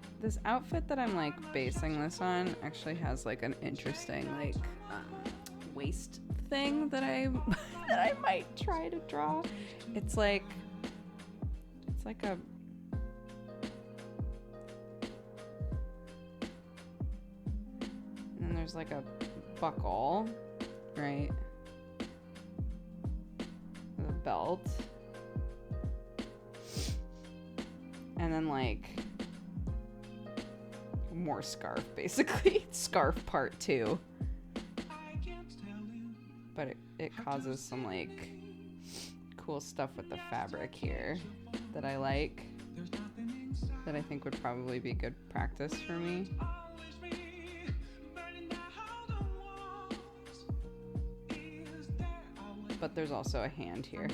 outfit that I'm like basing this on actually has like an interesting like waist thing that I that I might try to draw. It's like a and then there's like a buckle, right? With a belt. And then like more scarf, basically. Scarf part 2. But it causes some like cool stuff with the fabric here that I like, that I think would probably be good practice for me. But there's also a hand here.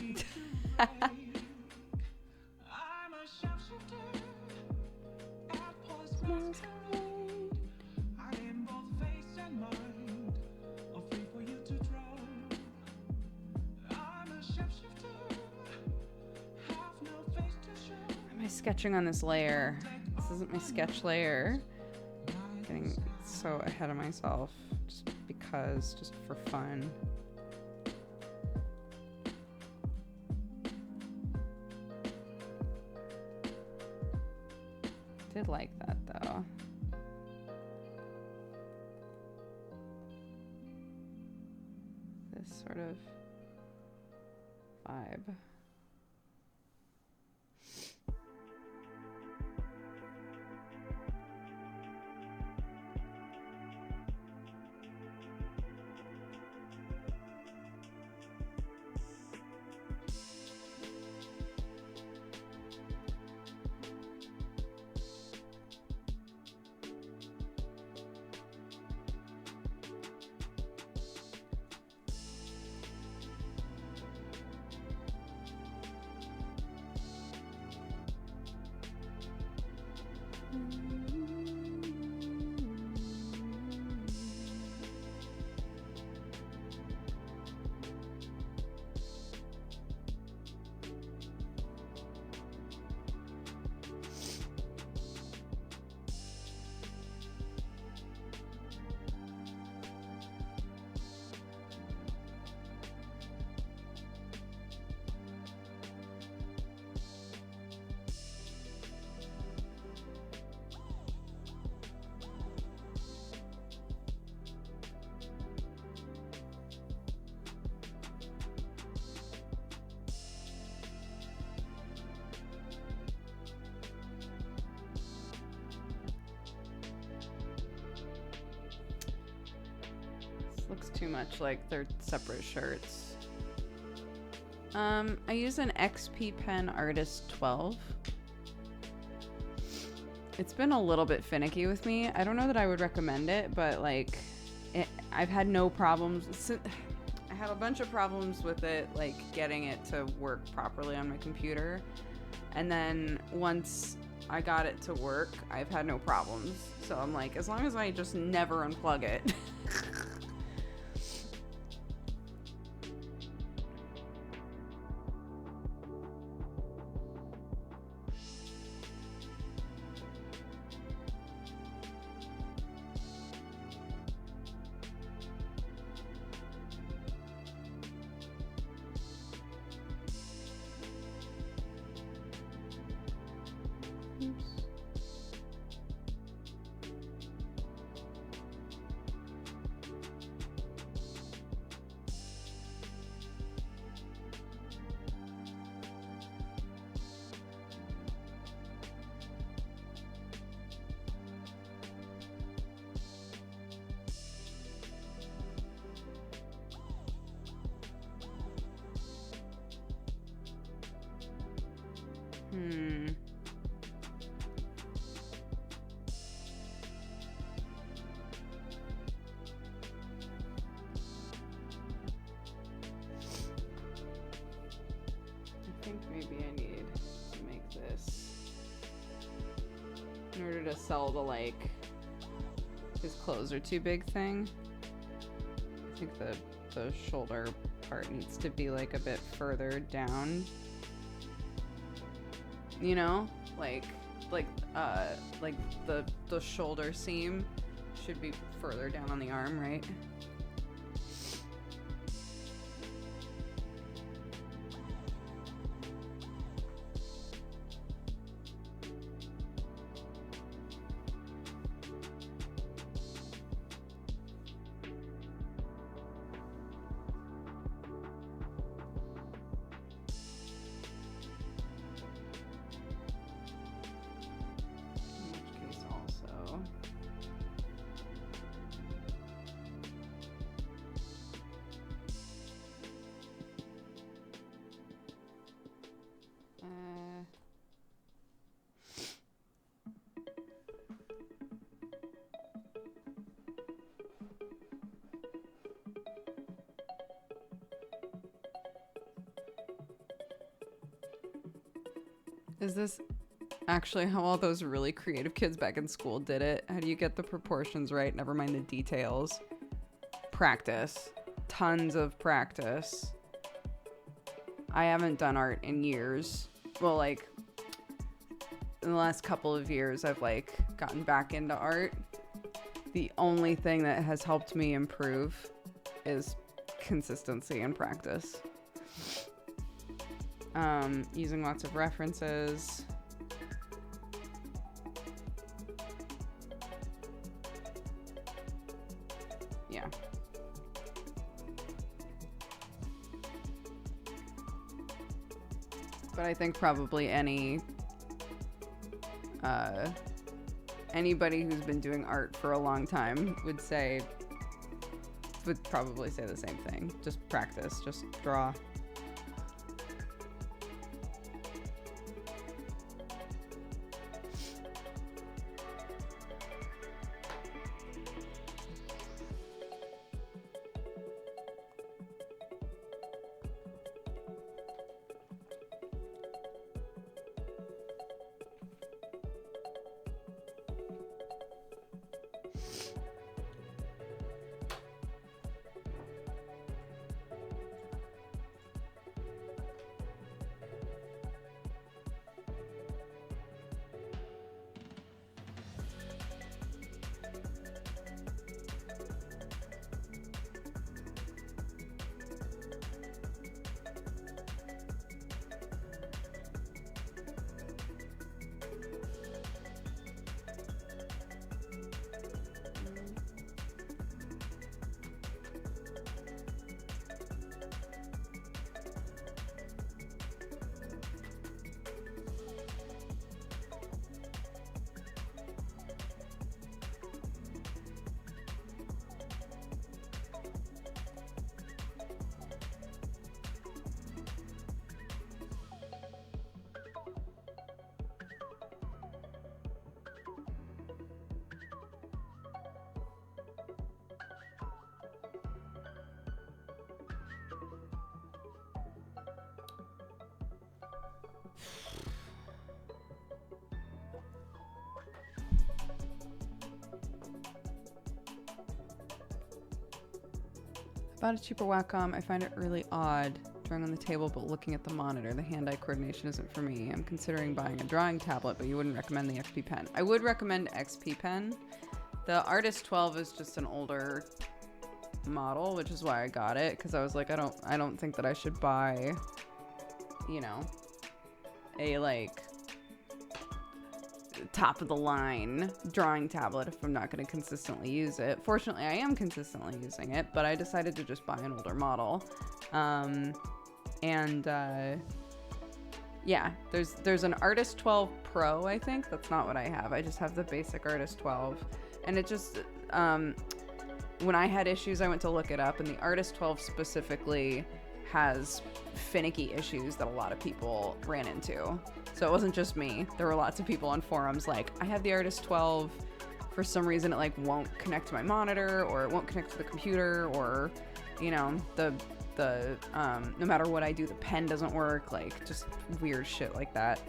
Sketching on this layer. This isn't my sketch layer. Getting so ahead of myself just because, just for fun. Did like that though. This sort of vibe. Looks too much like they're separate shirts. I use an XP Pen Artist 12. It's been a little bit finicky with me. I don't know that I would recommend it, but like, I've had no problems. I had a bunch of problems with it, like getting it to work properly on my computer. And then once I got it to work, I've had no problems. So I'm like, as long as I just never unplug it. I think maybe I need to make this in order to sell the like his clothes are too big thing. I think the shoulder part needs to be like a bit further down. You know, like the shoulder seam should be further down on the arm, right? Is this actually how all those really creative kids back in school did it? How do you get the proportions right? Never mind the details. Practice. Tons of practice. I haven't done art in years. Well, like, in the last couple of years, I've, like, gotten back into art. The only thing that has helped me improve is consistency and practice. Using lots of references. Yeah. But I think probably anybody who's been doing art for a long time would probably say the same thing. Just practice, just draw. Bought a cheaper Wacom. I find it really odd drawing on the table but looking at the monitor. The hand-eye coordination isn't for me. I'm considering buying a drawing tablet, but you wouldn't recommend the XP Pen. I would recommend XP Pen. The Artist 12 is just an older model, which is why I got it, because I was like, I don't think that I should buy, you know, a like top of the line drawing tablet if I'm not going to consistently use it. Fortunately, I am consistently using it, but I decided to just buy an older model. Yeah, there's an Artist 12 Pro, I think. That's not what I have. I just have the basic Artist 12. And it just, when I had issues, I went to look it up, and the Artist 12 specifically has finicky issues that a lot of people ran into. So it wasn't just me. There were lots of people on forums like, I have the Artist 12. For some reason, it like won't connect to my monitor, or it won't connect to the computer, or, you know, no matter what I do, the pen doesn't work, like just weird shit like that.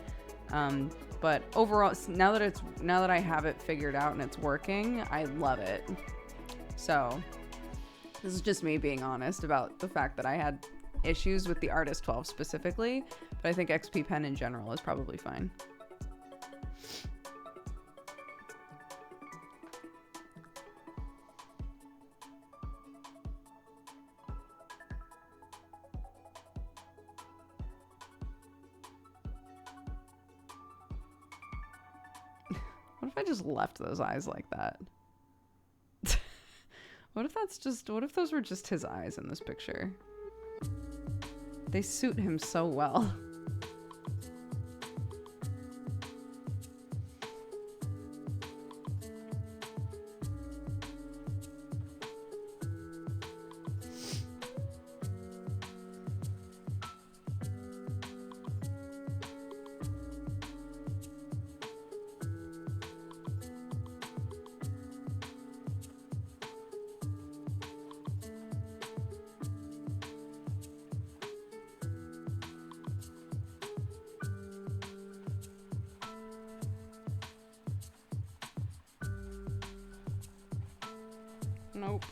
But overall, now that I have it figured out and it's working, I love it. So this is just me being honest about the fact that I had issues with the Artist 12 specifically, but I think XP Pen in general is probably fine. What if I just left those eyes like that? What if those were just his eyes in this picture? They suit him so well. Nope.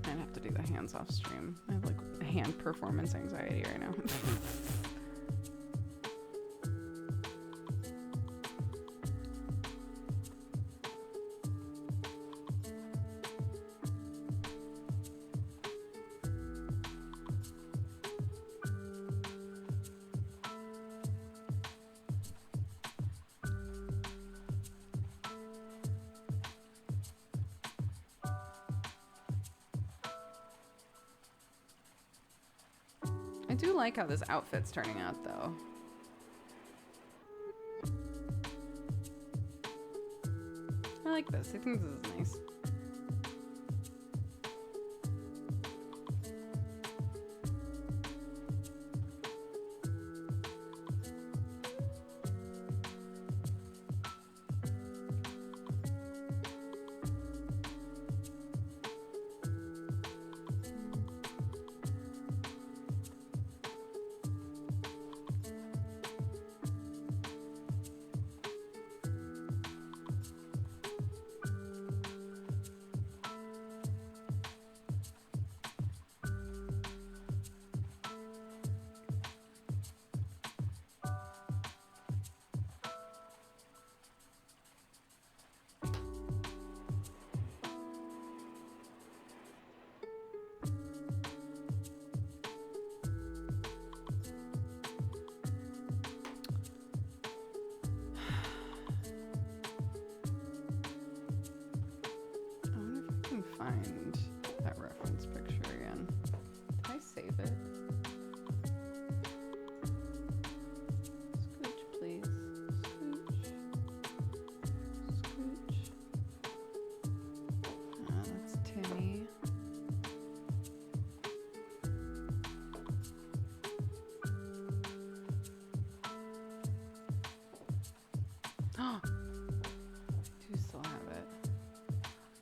I'd have to do the hands off stream. I have like hand performance anxiety right now. I do like how this outfit's turning out, though. I like this. I think this is nice.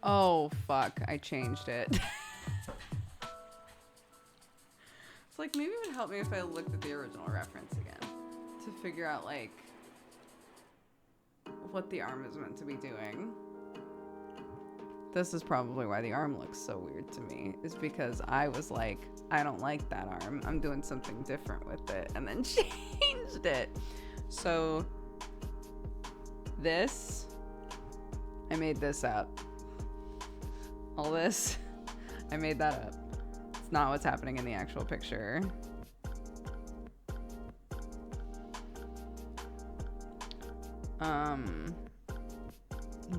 Oh, fuck. I changed it. It's like, maybe it would help me if I looked at the original reference again to figure out, like, what the arm is meant to be doing. This is probably why the arm looks so weird to me, is because I was like, I don't like that arm. I'm doing something different with it, and then changed it. So this, I made this up. All this, I made that up. It's not what's happening in the actual picture.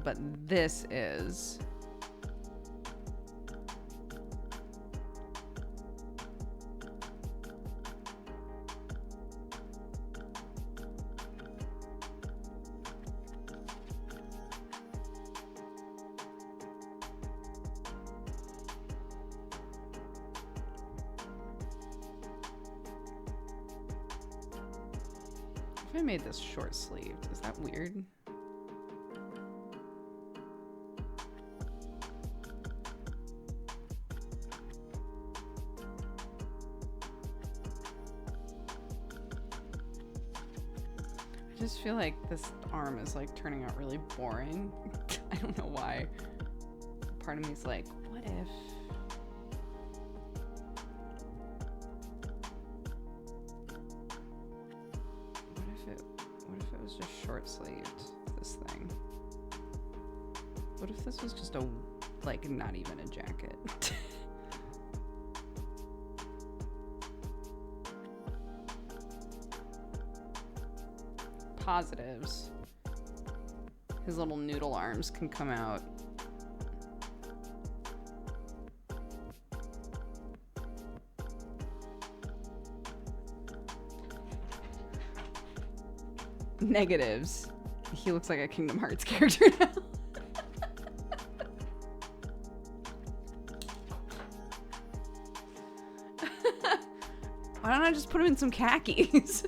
But this is. If I made this short sleeved, is that weird? I just feel like this arm is like turning out really boring. I don't know why. Part of me is like, what if? What if it was just short sleeved, this thing? What if this was just a, like, not even a jacket? Positives. His little noodle arms can come out. Negatives. He looks like a Kingdom Hearts character now. Why don't I just put him in some khakis?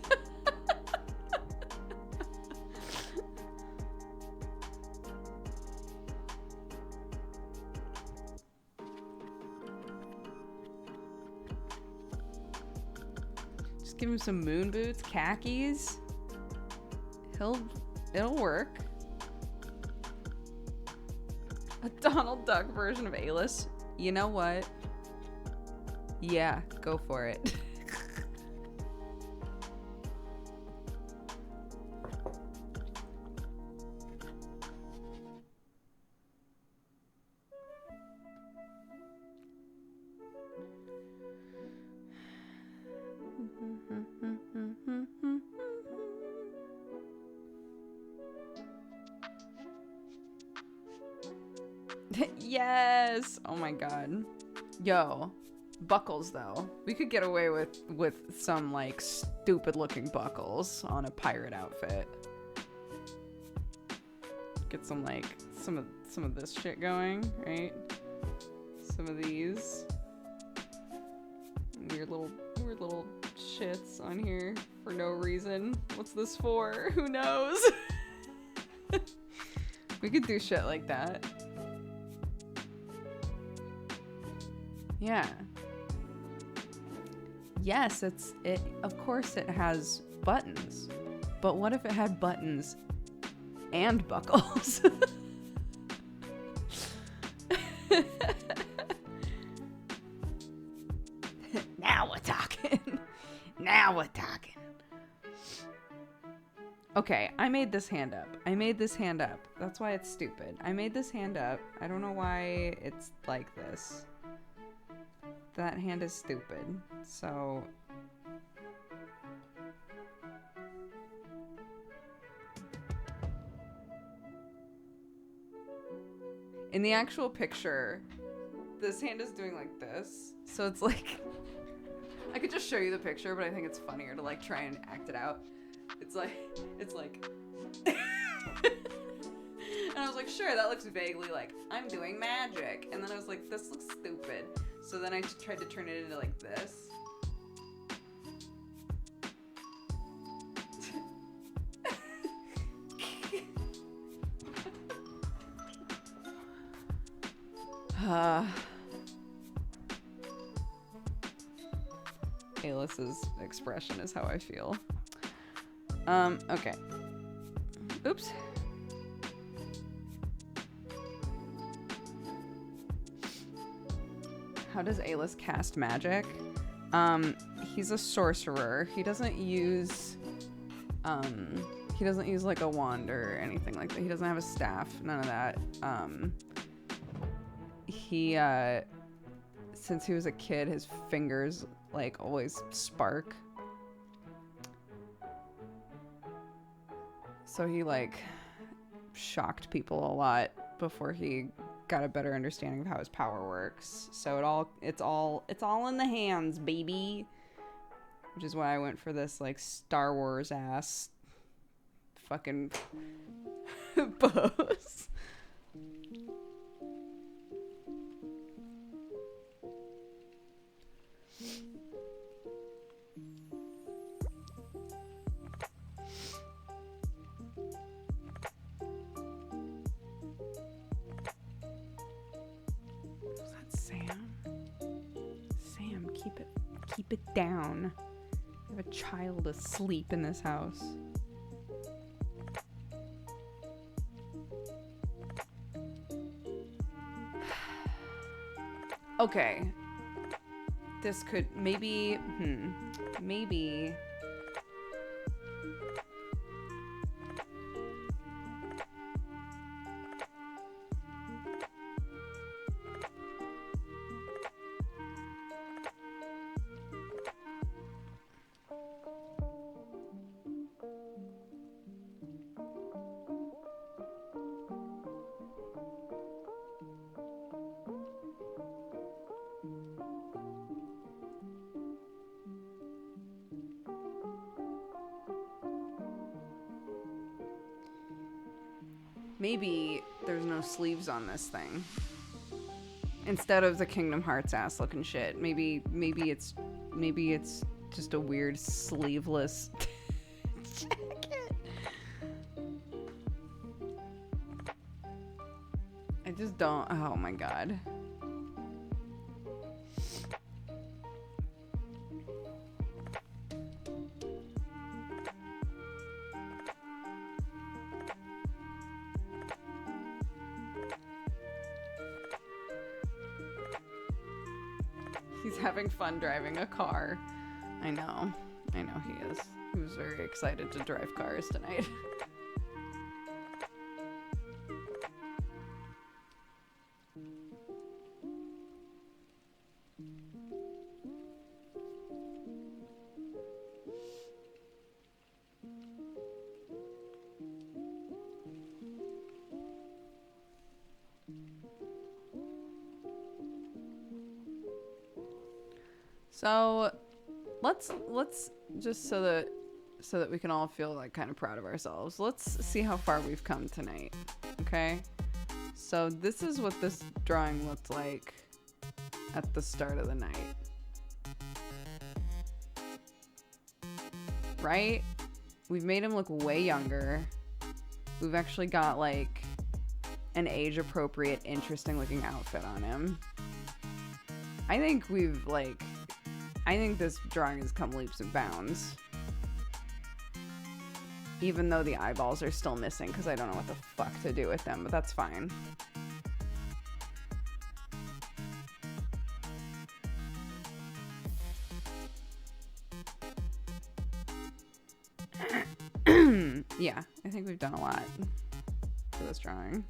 Just give him some moon boots, khakis. It'll work. A Donald Duck version of Alice. You know what? Yeah, go for it. Yes! Oh my god. Yo, buckles though. We could get away with some like stupid looking buckles on a pirate outfit. Get some like some of this shit going, right? Some of these weird little shits on here for no reason. What's this for? Who knows? We could do shit like that. Yeah. Yes, of course it has buttons. But what if it had buttons and buckles? Now we're talking. Now we're talking. Okay, I made this hand up. That's why it's stupid. I made this hand up. I don't know why it's like this. That hand is stupid. So in the actual picture, this hand is doing like this. So it's like I could just show you the picture, but I think it's funnier to like try and act it out. It's like and I was like, sure, that looks vaguely like I'm doing magic. And then I was like, this looks stupid. So then I tried to turn it into like this. Aelis's expression is how I feel. Okay. Oops. How does Aelis cast magic? He's a sorcerer. He doesn't use like a wand or anything like that. He doesn't have a staff, none of that. Since he was a kid, his fingers like always spark. So he like shocked people a lot before he got a better understanding of how his power works. So it's all in the hands, baby. Which is why I went for this like Star Wars ass fucking pose. Keep it down. I have a child asleep in this house. Okay. This could maybe maybe there's no sleeves on this thing. Instead of the Kingdom Hearts ass looking shit. Maybe it's just a weird sleeveless jacket. I just don't. Oh my god. He's having fun driving a car. I know he is. He was very excited to drive cars tonight. So let's just so that we can all feel like kind of proud of ourselves. Let's see how far we've come tonight. Okay? So this is what this drawing looked like at the start of the night. Right? We've made him look way younger. We've actually got like an age appropriate, interesting looking outfit on him. I think this drawing has come leaps and bounds. Even though the eyeballs are still missing because I don't know what the fuck to do with them, but that's fine. Yeah, I think we've done a lot for this drawing.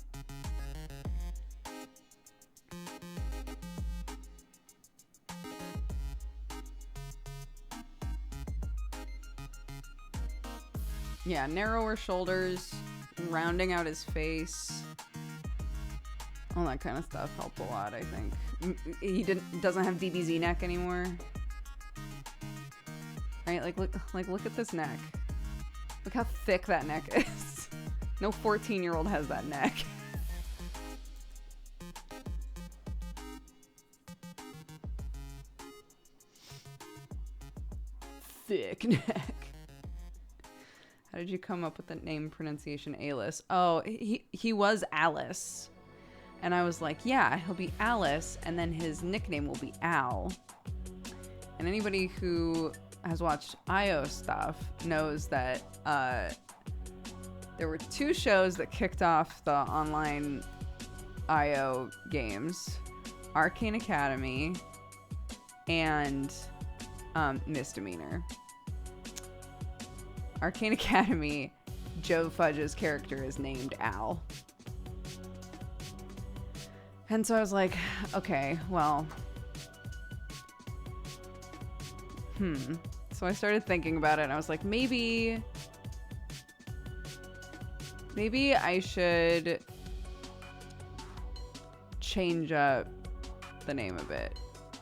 Yeah, narrower shoulders, rounding out his face. All that kind of stuff helped a lot, I think. He doesn't have DBZ neck anymore. Right? Look at this neck. Look how thick that neck is. No 14-year-old has that neck. Thick neck. How did you come up with the name pronunciation Aelis? Oh, he was Alice. And I was like, yeah, he'll be Alice, and then his nickname will be Al. And anybody who has watched IO stuff knows that there were 2 shows that kicked off the online IO games, Arcane Academy and Misdemeanor. Arcane Academy, Joe Fudge's character is named Al. And so I was like, okay, well, So I started thinking about it, and I was like, maybe I should change up the name of it,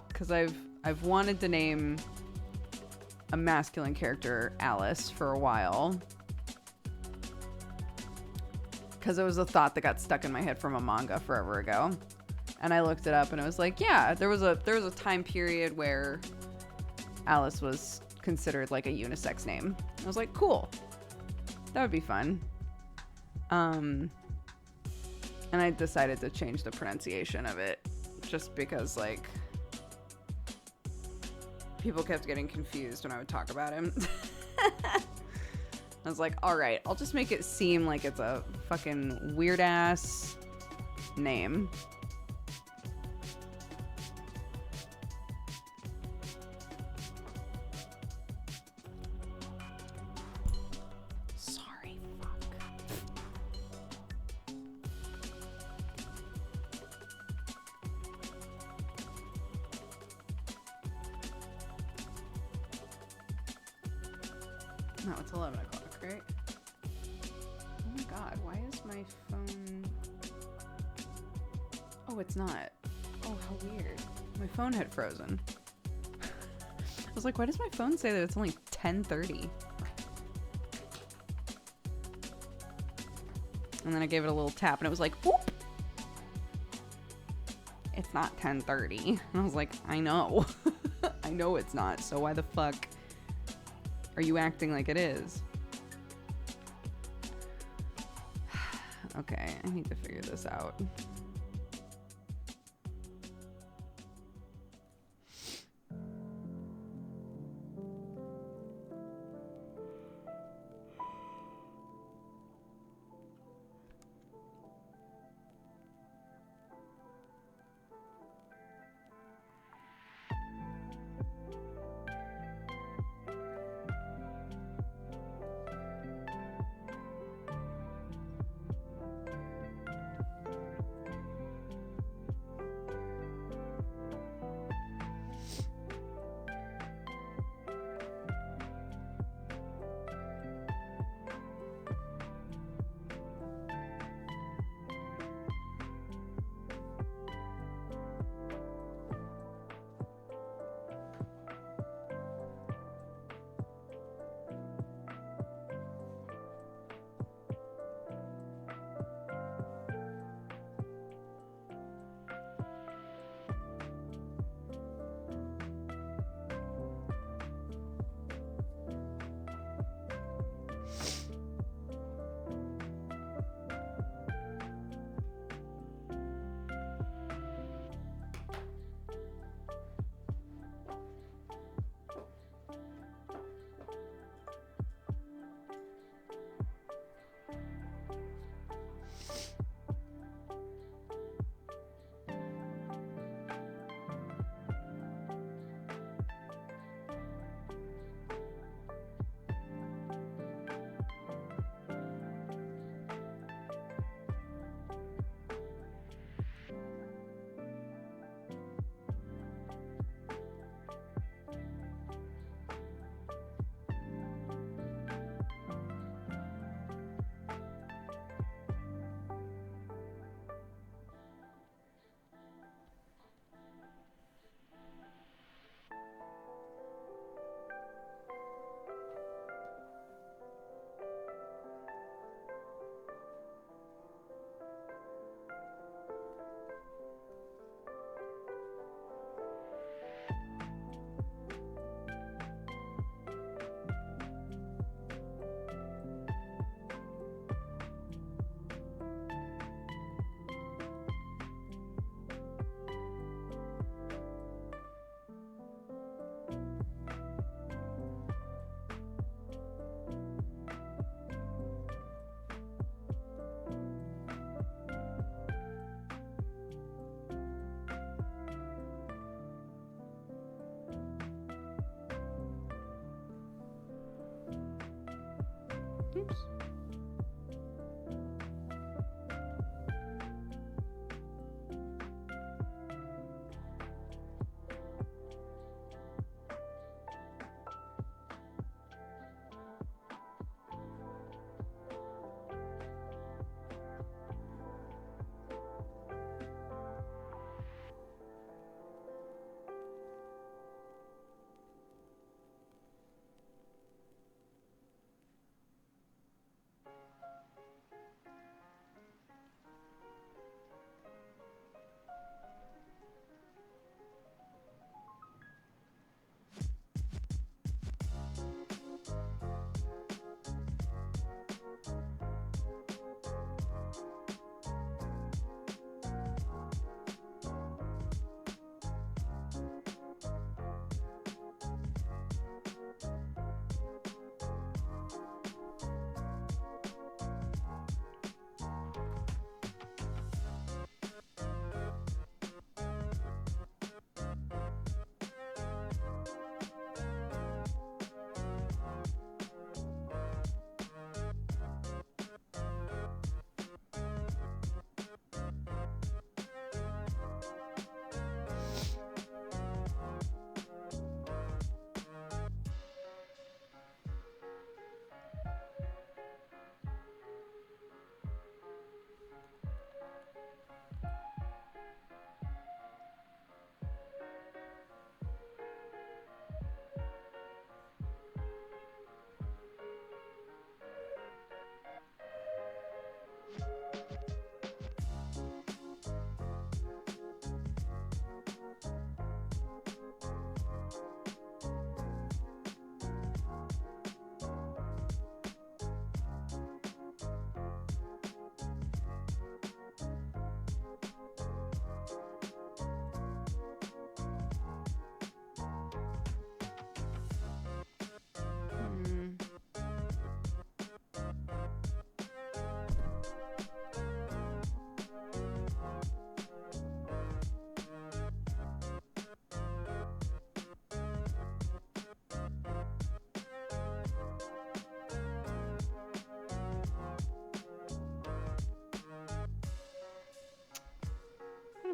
because I've wanted to name a masculine character Alice for a while, because it was a thought that got stuck in my head from a manga forever ago. And I looked it up, and it was like, yeah, there was a time period where Alice was considered like a unisex name. I was like, cool, that would be fun. And I decided to change the pronunciation of it just because, like, people kept getting confused when I would talk about him. I was like, all right, I'll just make it seem like it's a fucking weird ass name. Sorry, fuck. No, it's 11 o'clock, right? Oh my god, why is my phone... Oh, it's not. Oh, how weird. My phone had frozen. I was like, why does my phone say that it's only 10:30? And then I gave it a little tap, and it was like, whoop! It's not 10:30. And I was like, I know. I know it's not, so why the fuck are you acting like it is? Okay, I need to figure this out.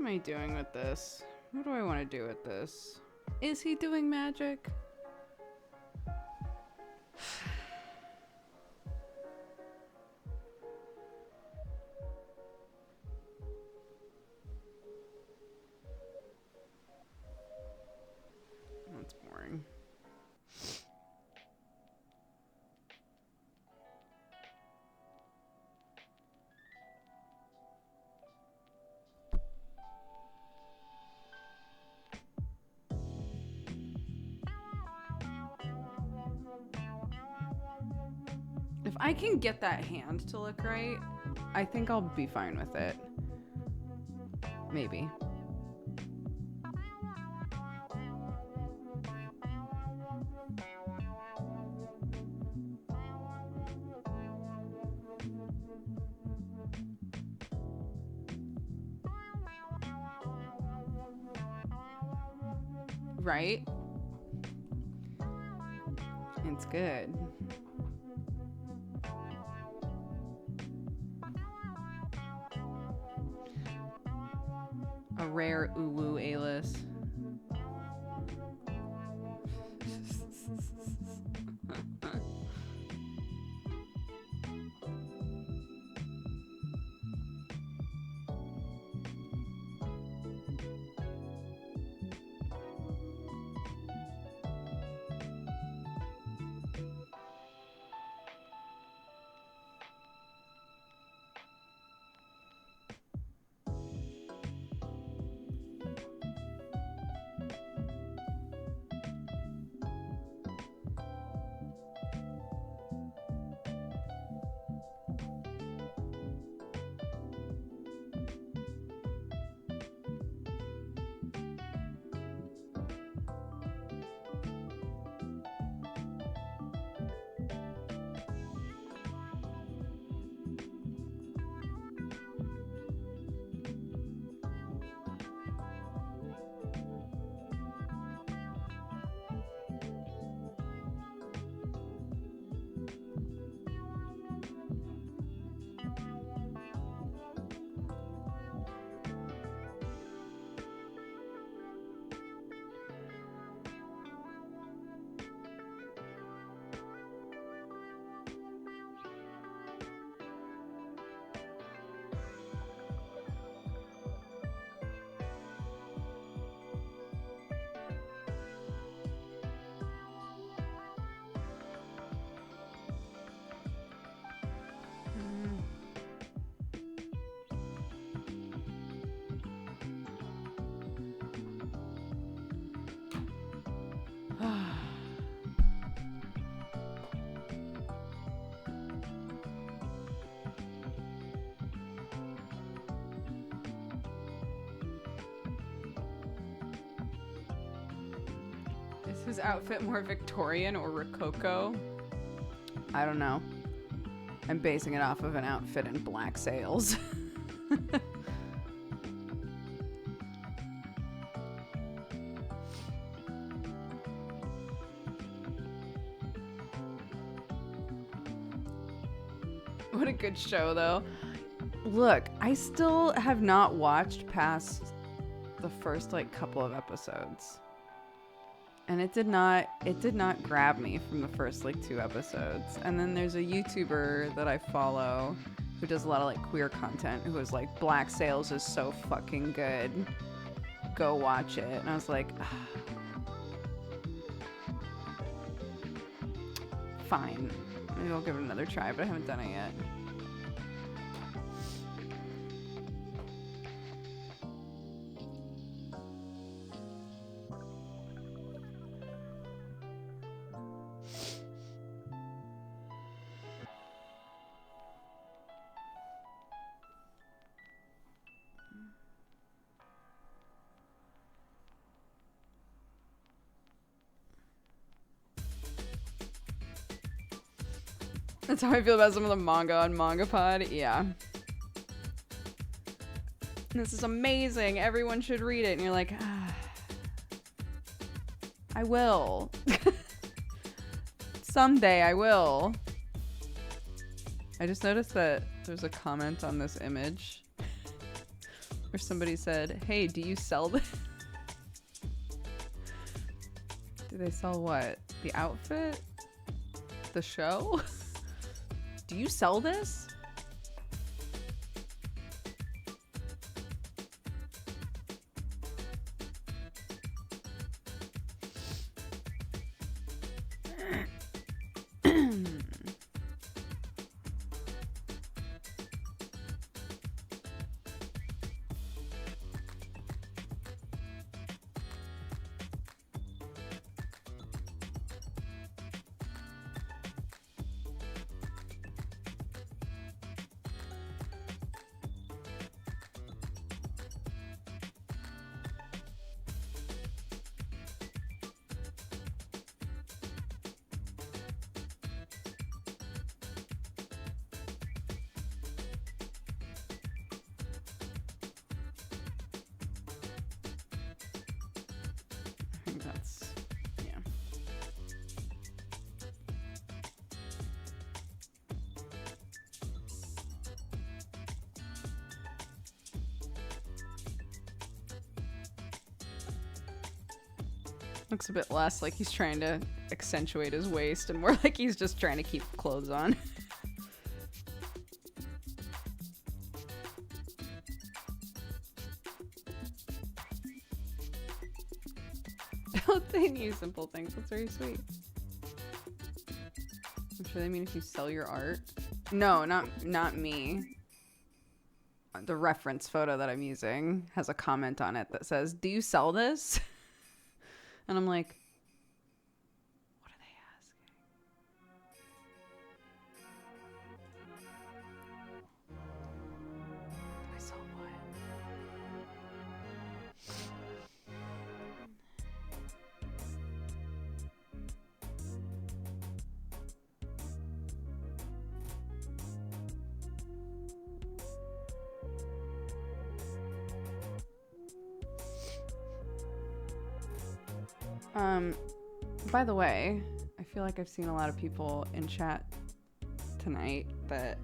am I doing with this? What do I want to do with this? Is he doing magic? That's boring. If I can get that hand to look right, I think I'll be fine with it. Maybe. Right? It's good. A rare uwu Alice. Is his outfit more Victorian or Rococo? I don't know. I'm basing it off of an outfit in black sails. What a good show, though. Look, I still have not watched past the first couple of episodes. And it did not grab me from the first 2 episodes. And then there's a YouTuber that I follow who does a lot of queer content who was like, Black Sails is so fucking good. Go watch it. And I was like, fine. Maybe I'll give it another try, but I haven't done it yet. That's how I feel about some of the manga on MangaPod. Yeah. This is amazing. Everyone should read it. And you're like, I will. Someday I will. I just noticed that there's a comment on this image Or somebody said, hey, do you sell this? Do they sell what? The outfit? The show? Do you sell this? Looks a bit less like he's trying to accentuate his waist and more like he's just trying to keep clothes on. Don't they need simple things? That's very sweet. I'm sure they mean if you sell your art. No, not me. The reference photo that I'm using has a comment on it that says, "Do you sell this?" And I'm like, what are they asking? I saw what? By the way, I feel like I've seen a lot of people in chat tonight that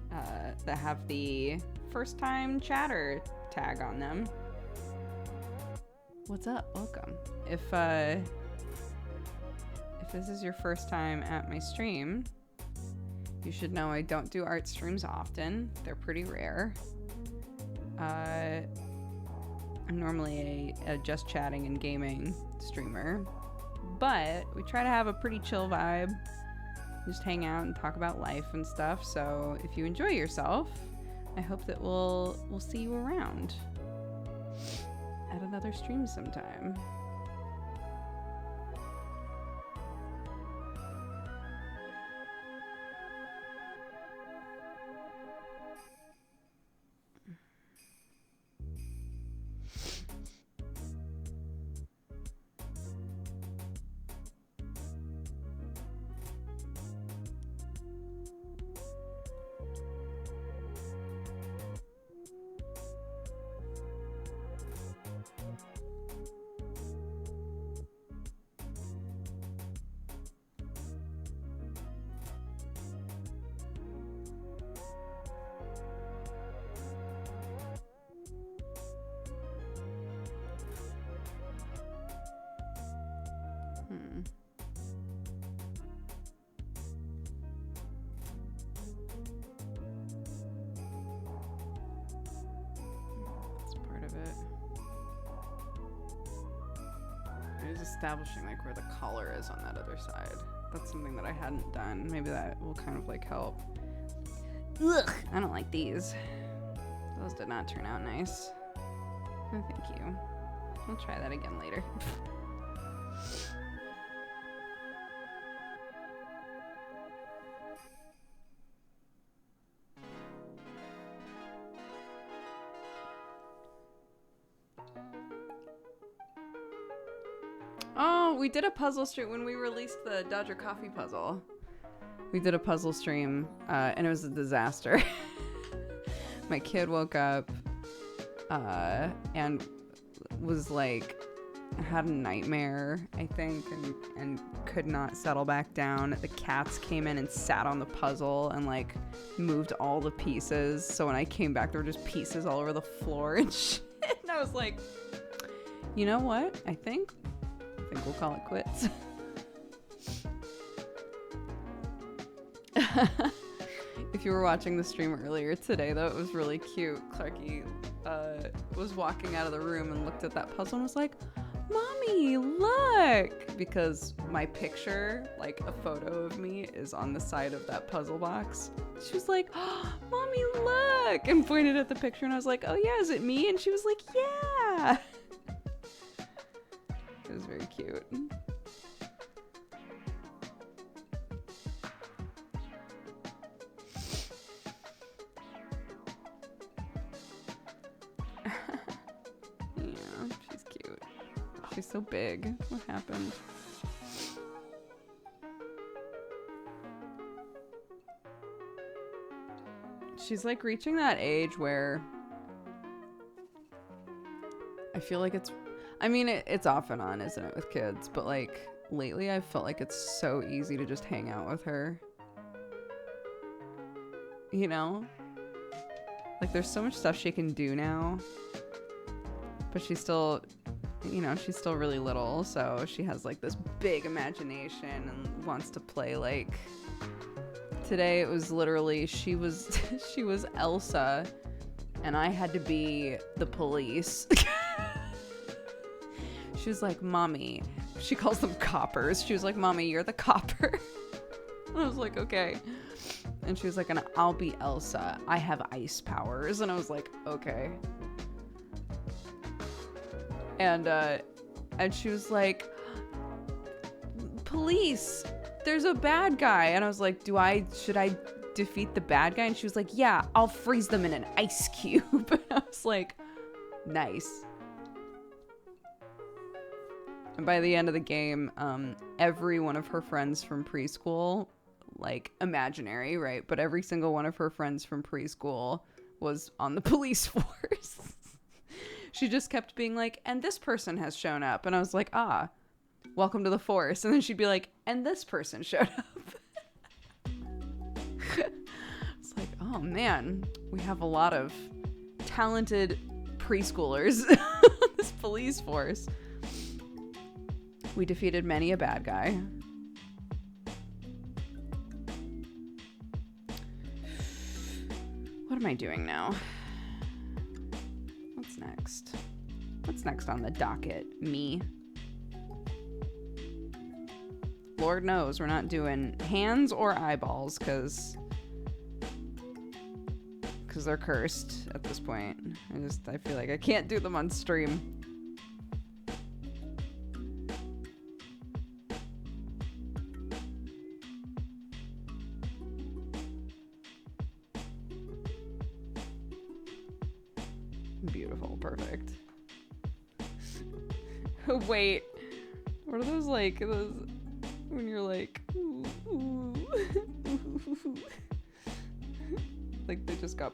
have the first time chatter tag on them. What's up? Welcome. If this is your first time at my stream, you should know I don't do art streams often. They're pretty rare. I'm normally a just chatting and gaming streamer, but we try to have a pretty chill vibe, just hang out and talk about life and stuff. So if you enjoy yourself, I hope that we'll see you around at another stream sometime. Establishing like where the collar is on that other side. That's something that I hadn't done. Maybe that will kind of like help. Ugh, I don't like these. Those did not turn out nice. Oh, thank you. I'll try that again later. Oh, we did a puzzle stream when we released the Dodger Coffee puzzle. We did a puzzle stream, and it was a disaster. My kid woke up and was like, had a nightmare, I think, and could not settle back down. The cats came in and sat on the puzzle and like moved all the pieces. So when I came back, there were just pieces all over the floor and shit. And was like, you know what? I think we'll call it quits. If you were watching the stream earlier today, though, it was really cute. Clarky was walking out of the room and looked at that puzzle and was like, Mommy, look! Because my picture, like a photo of me, is on the side of that puzzle box. She was like, oh, Mommy, look! And pointed at the picture, and I was like, oh yeah, is it me? And she was like, yeah! It was very cute. She's so big. What happened? She's like reaching that age where I feel like it's, I mean, it's off and on, isn't it, with kids? But like lately I've felt like it's so easy to just hang out with her. You know? Like there's so much stuff she can do now. But she's still, you know, she's still really little, so she has like this big imagination and wants to play. Like today it was literally she was Elsa and I had to be the police. She was like, Mommy, she calls them coppers. She was like, Mommy, you're the copper. I was like, okay. And she was like, and I'll be Elsa. I have ice powers. And I was like, okay. And she was like, police, there's a bad guy. And I was like, should I defeat the bad guy? And she was like, yeah, I'll freeze them in an ice cube. And I was like, nice. And by the end of the game, every one of her friends from preschool, like imaginary, right? But every single one of her friends from preschool was on the police force. She just kept being like, and this person has shown up. And I was like, ah, welcome to the force. And then she'd be like, and this person showed up. It's like, oh man, we have a lot of talented preschoolers on this police force. We defeated many a bad guy. What am I doing now? What's next? What's next on the docket? Me. Lord knows we're not doing hands or eyeballs because they're cursed at this point. I feel like I can't do them on stream. Beautiful, perfect. Wait, what are those like? Those when you're like, ooh, ooh, ooh. Like they just got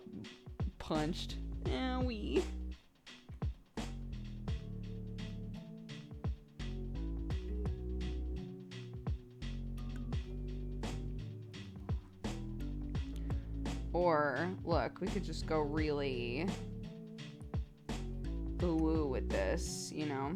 punched. Owie. Or look, we could just go really woo with this, you know?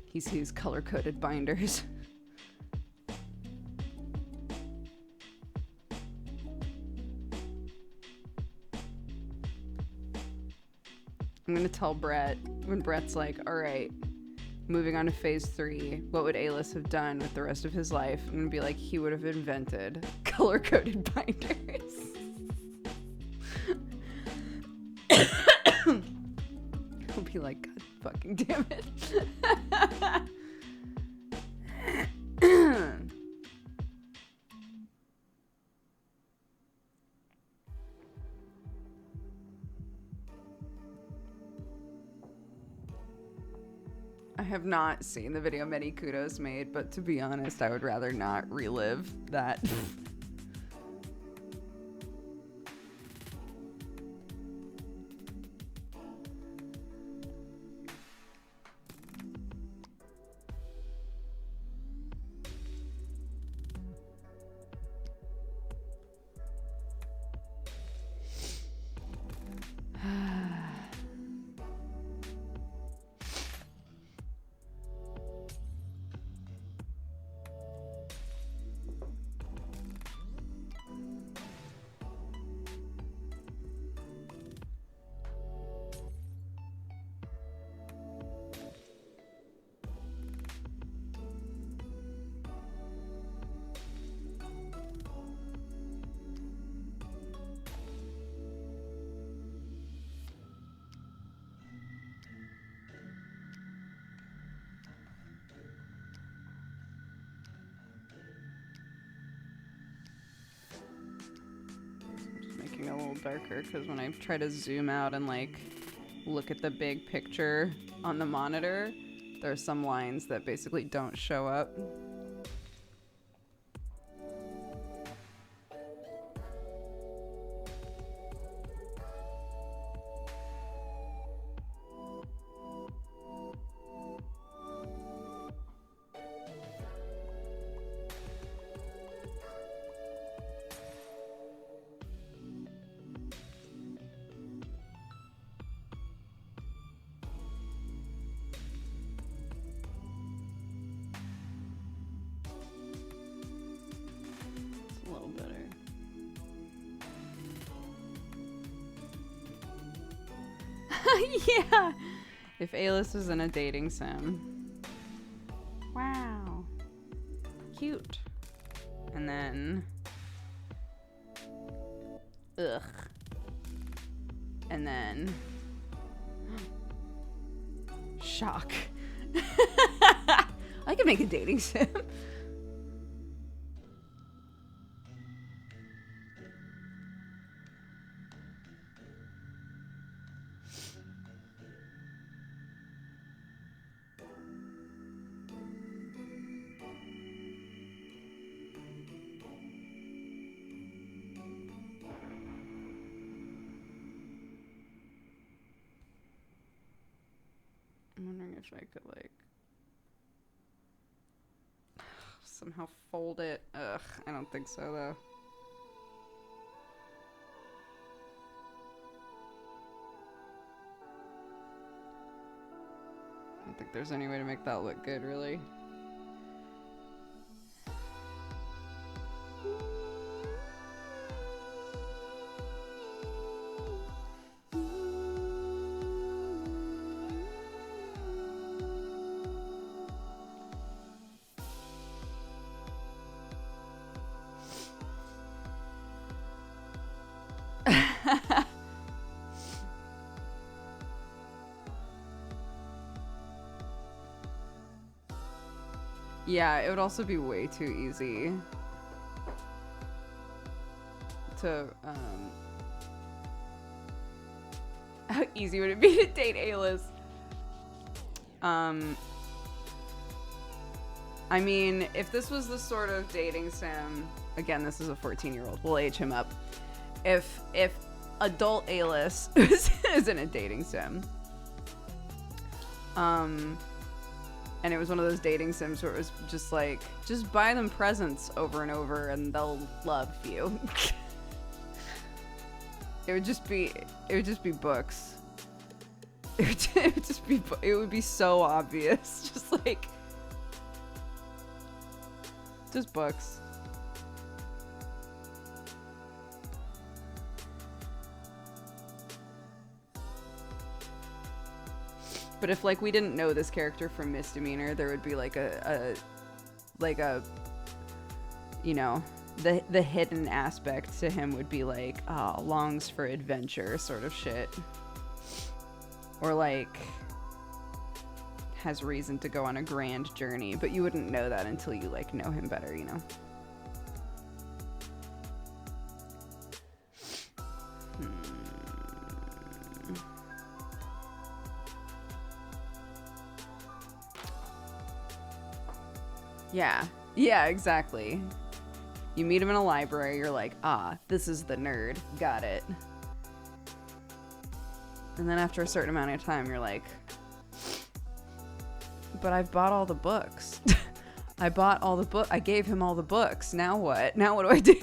He sees color-coded binders. I'm gonna tell Brett, when Brett's like, all right, moving on to phase 3, what would Alis have done with the rest of his life? I'm gonna be like, he would have invented color-coded binders. He'll be like, God fucking damn it. I have not seen the video many kudos made, but to be honest, I would rather not relive that. little darker because when I try to zoom out and like look at the big picture on the monitor, there are some lines that basically don't show up. Yeah, if A-list was in a dating sim. Wow, cute. And then ugh, and then shock. I could make a dating sim. I'm wondering if I could like somehow fold it. Ugh, I don't think so though. I don't think there's any way to make that look good, really. Yeah, it would also be way too easy to, how easy would it be to date A-list? I mean, if this was the sort of dating sim, again, this is a 14-year-old, we'll age him up. If adult A-list is in a dating sim, and it was one of those dating sims where it was just like, just buy them presents over and over and they'll love you. It would just be books. It would be so obvious. Just like, just books. But if like we didn't know this character from Misdemeanor, there would be like a you know, the hidden aspect to him would be like, oh, longs for adventure sort of shit. Or like has reason to go on a grand journey, but you wouldn't know that until you like know him better, you know. Yeah, exactly. You meet him in a library, you're like, ah, this is the nerd. Got it. And then after a certain amount of time, you're like, but I've bought all the books. I gave him all the books. Now what? Now what do I do?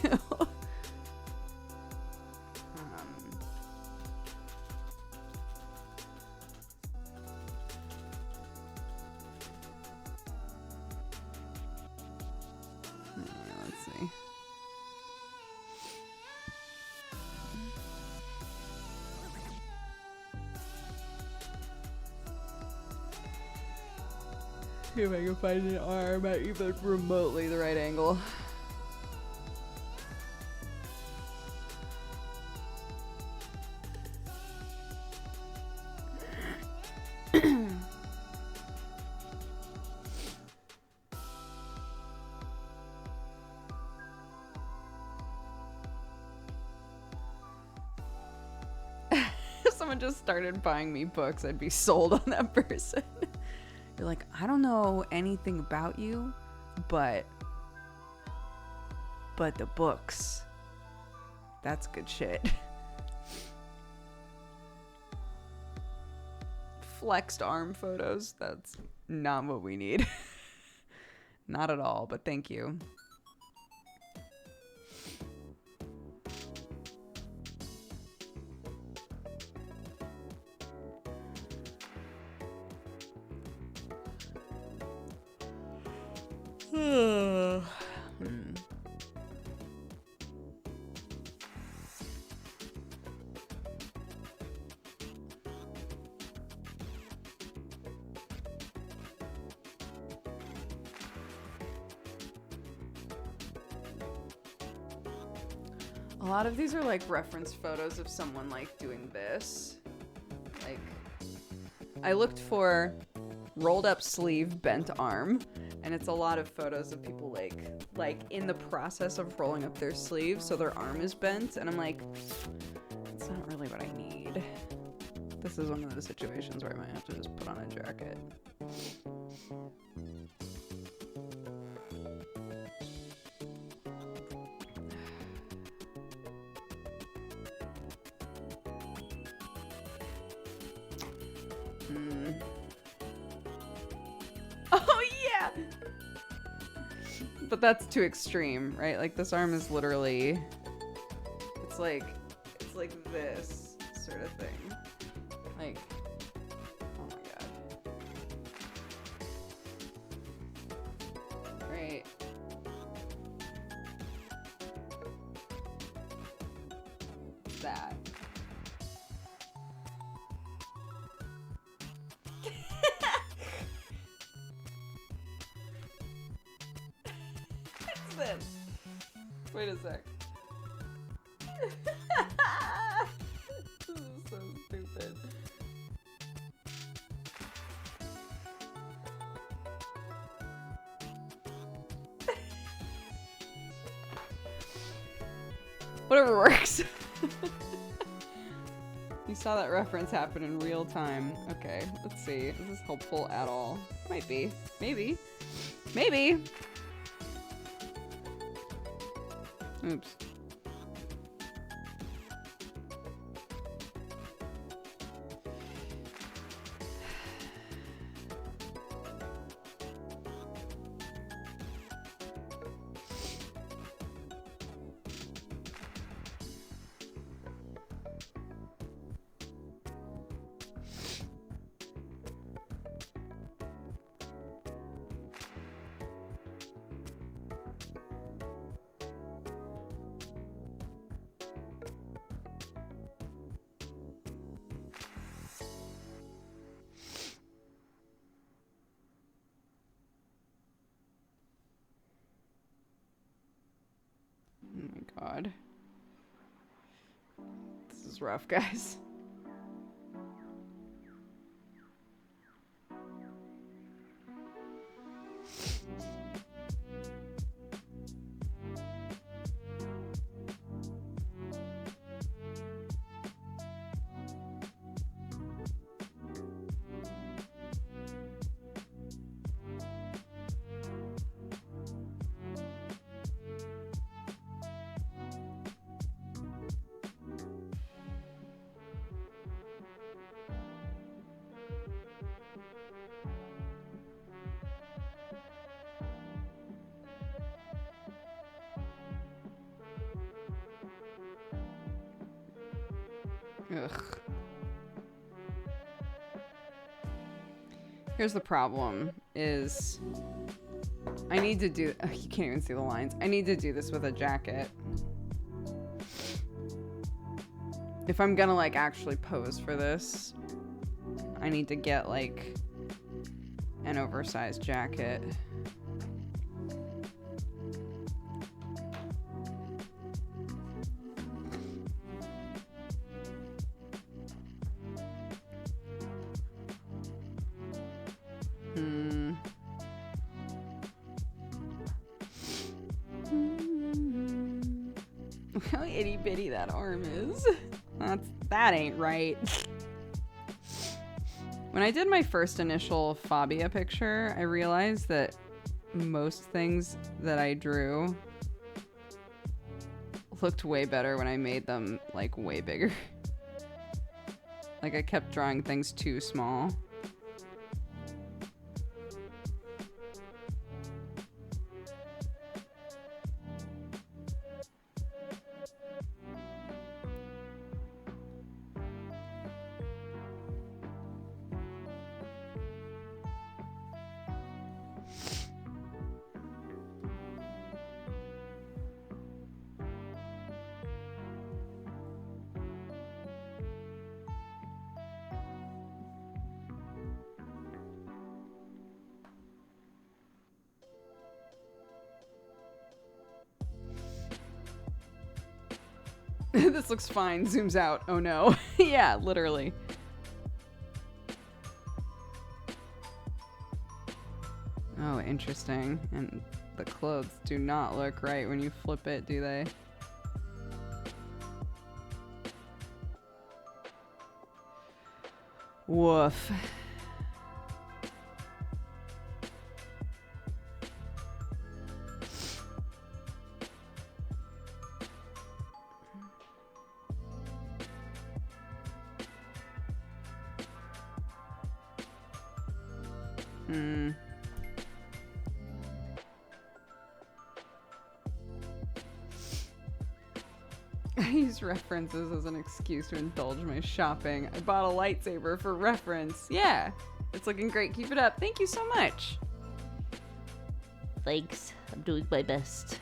See if I can find an arm at even remotely the right angle. someone just started buying me books, I'd be sold on that person. You're like, I don't know anything about you, but the books, that's good shit. Flexed arm photos, that's not what we need. Not at all, but thank you. A lot of these are like reference photos of someone like doing this. Like, I looked for rolled up sleeve, bent arm, and it's a lot of photos of people like in the process of rolling up their sleeve, so their arm is bent, and I'm like, it's not really what I need. This is one of those situations where I might have to just put on a jacket. Oh yeah! But that's too extreme, right? Like this arm is literally, it's like this sort of thing. Like, oh my god. Right. That. What's this? Wait a sec. This is so stupid. Whatever works. You saw that reference happen in real time. Okay, let's see. Is this helpful at all? Might be. Maybe. Maybe. Oops. Oh my god. This is rough, guys. Ugh. Here's the problem, is I need to do, you can't even see the lines. I need to do this with a jacket. If I'm gonna like actually pose for this, I need to get like an oversized jacket. How itty bitty that arm is. That ain't right. When I did my first initial Fabia picture, I realized that most things that I drew looked way better when I made them like way bigger. Like I kept drawing things too small. This looks fine. Zooms out. Oh no. Yeah, literally. Oh, interesting. And the clothes do not look right when you flip it, do they? Woof. I use references as an excuse to indulge my shopping. I bought a lightsaber for reference. Yeah, it's looking great. Keep it up. Thank you so much.
Thanks. I'm doing my best.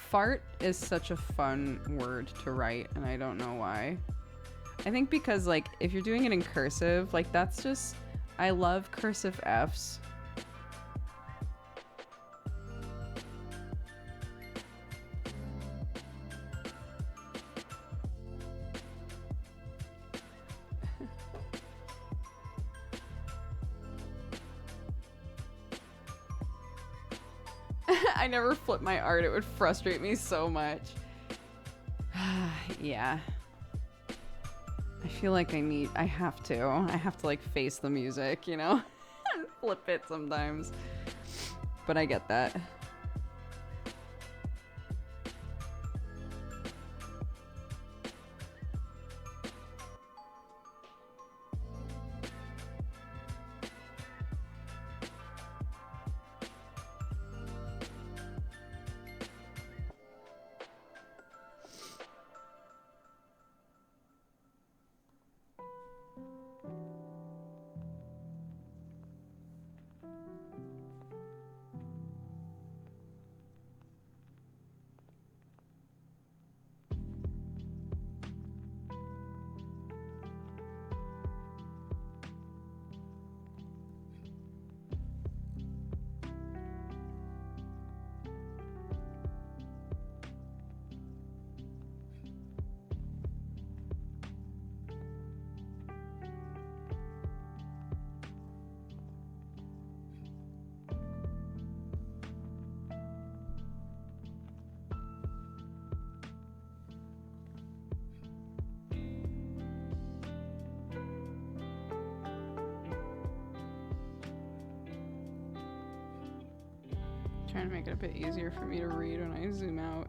Fart is such a fun word to write, and I don't know why. I think because, like, if you're doing it in cursive, like, that's just... I love cursive Fs. I never flip my art. It would frustrate me so much. Yeah. I feel like I have to like face the music, you know? And flip it sometimes. But I get that. Trying to make it a bit easier for me to read when I zoom out.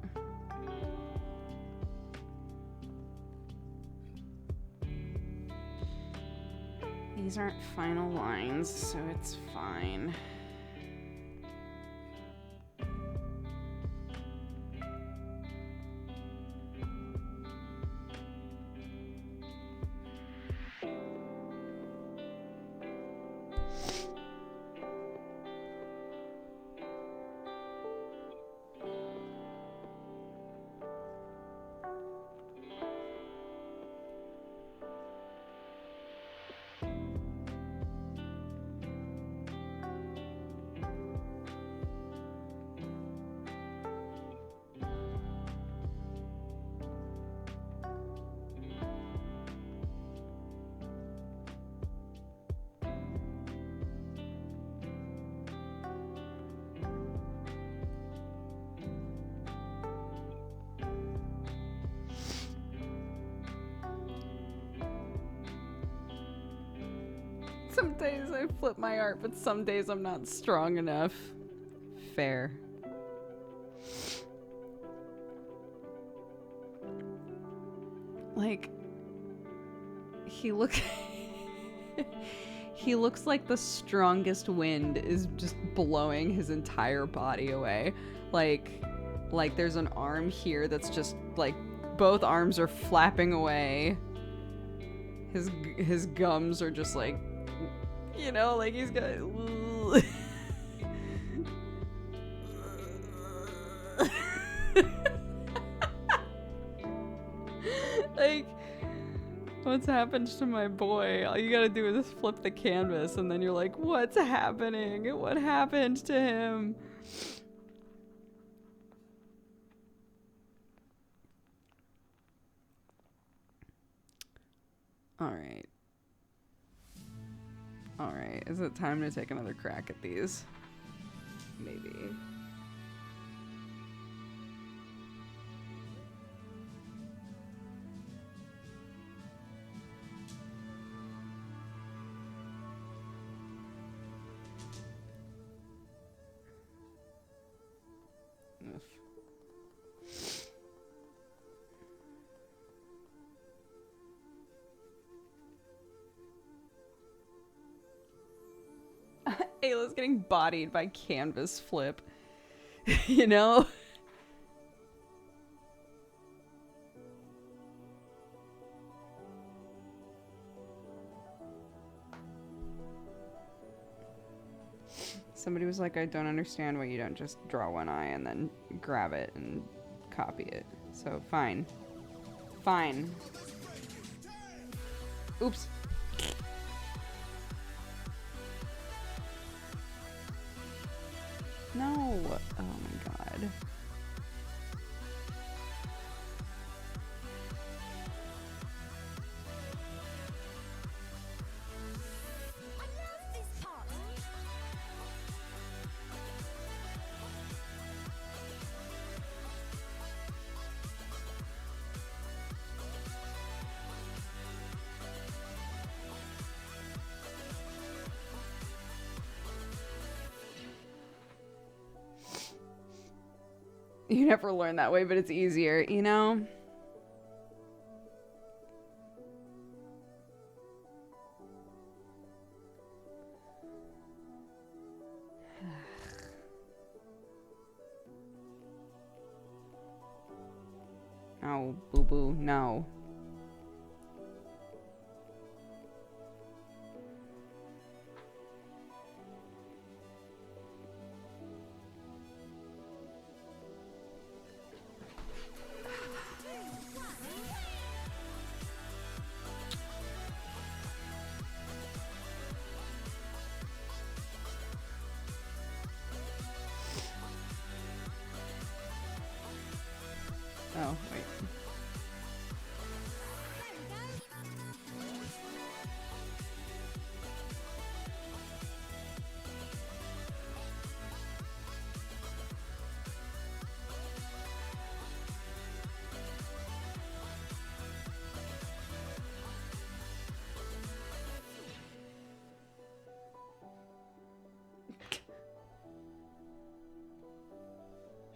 These aren't final lines, so it's fine. Some days I flip my art, but some days I'm not strong enough. Fair. Like, he looks like the strongest wind is just blowing his entire body away. Like there's an arm here that's just like both arms are flapping away. His gums are just like, you know, like he's got like, what's happened to my boy? All you gotta do is flip the canvas and then you're like, what's happening? What happened to him? Alright. Alright, is it time to take another crack at these? Maybe. Ayla's getting bodied by canvas flip. You know? Somebody was like, I don't understand why you don't just draw one eye and then grab it and copy it. So, fine. Fine. Oops. No. Oh my god. You never learn that way, but it's easier, you know? No, boo-boo, no. Oh, wait.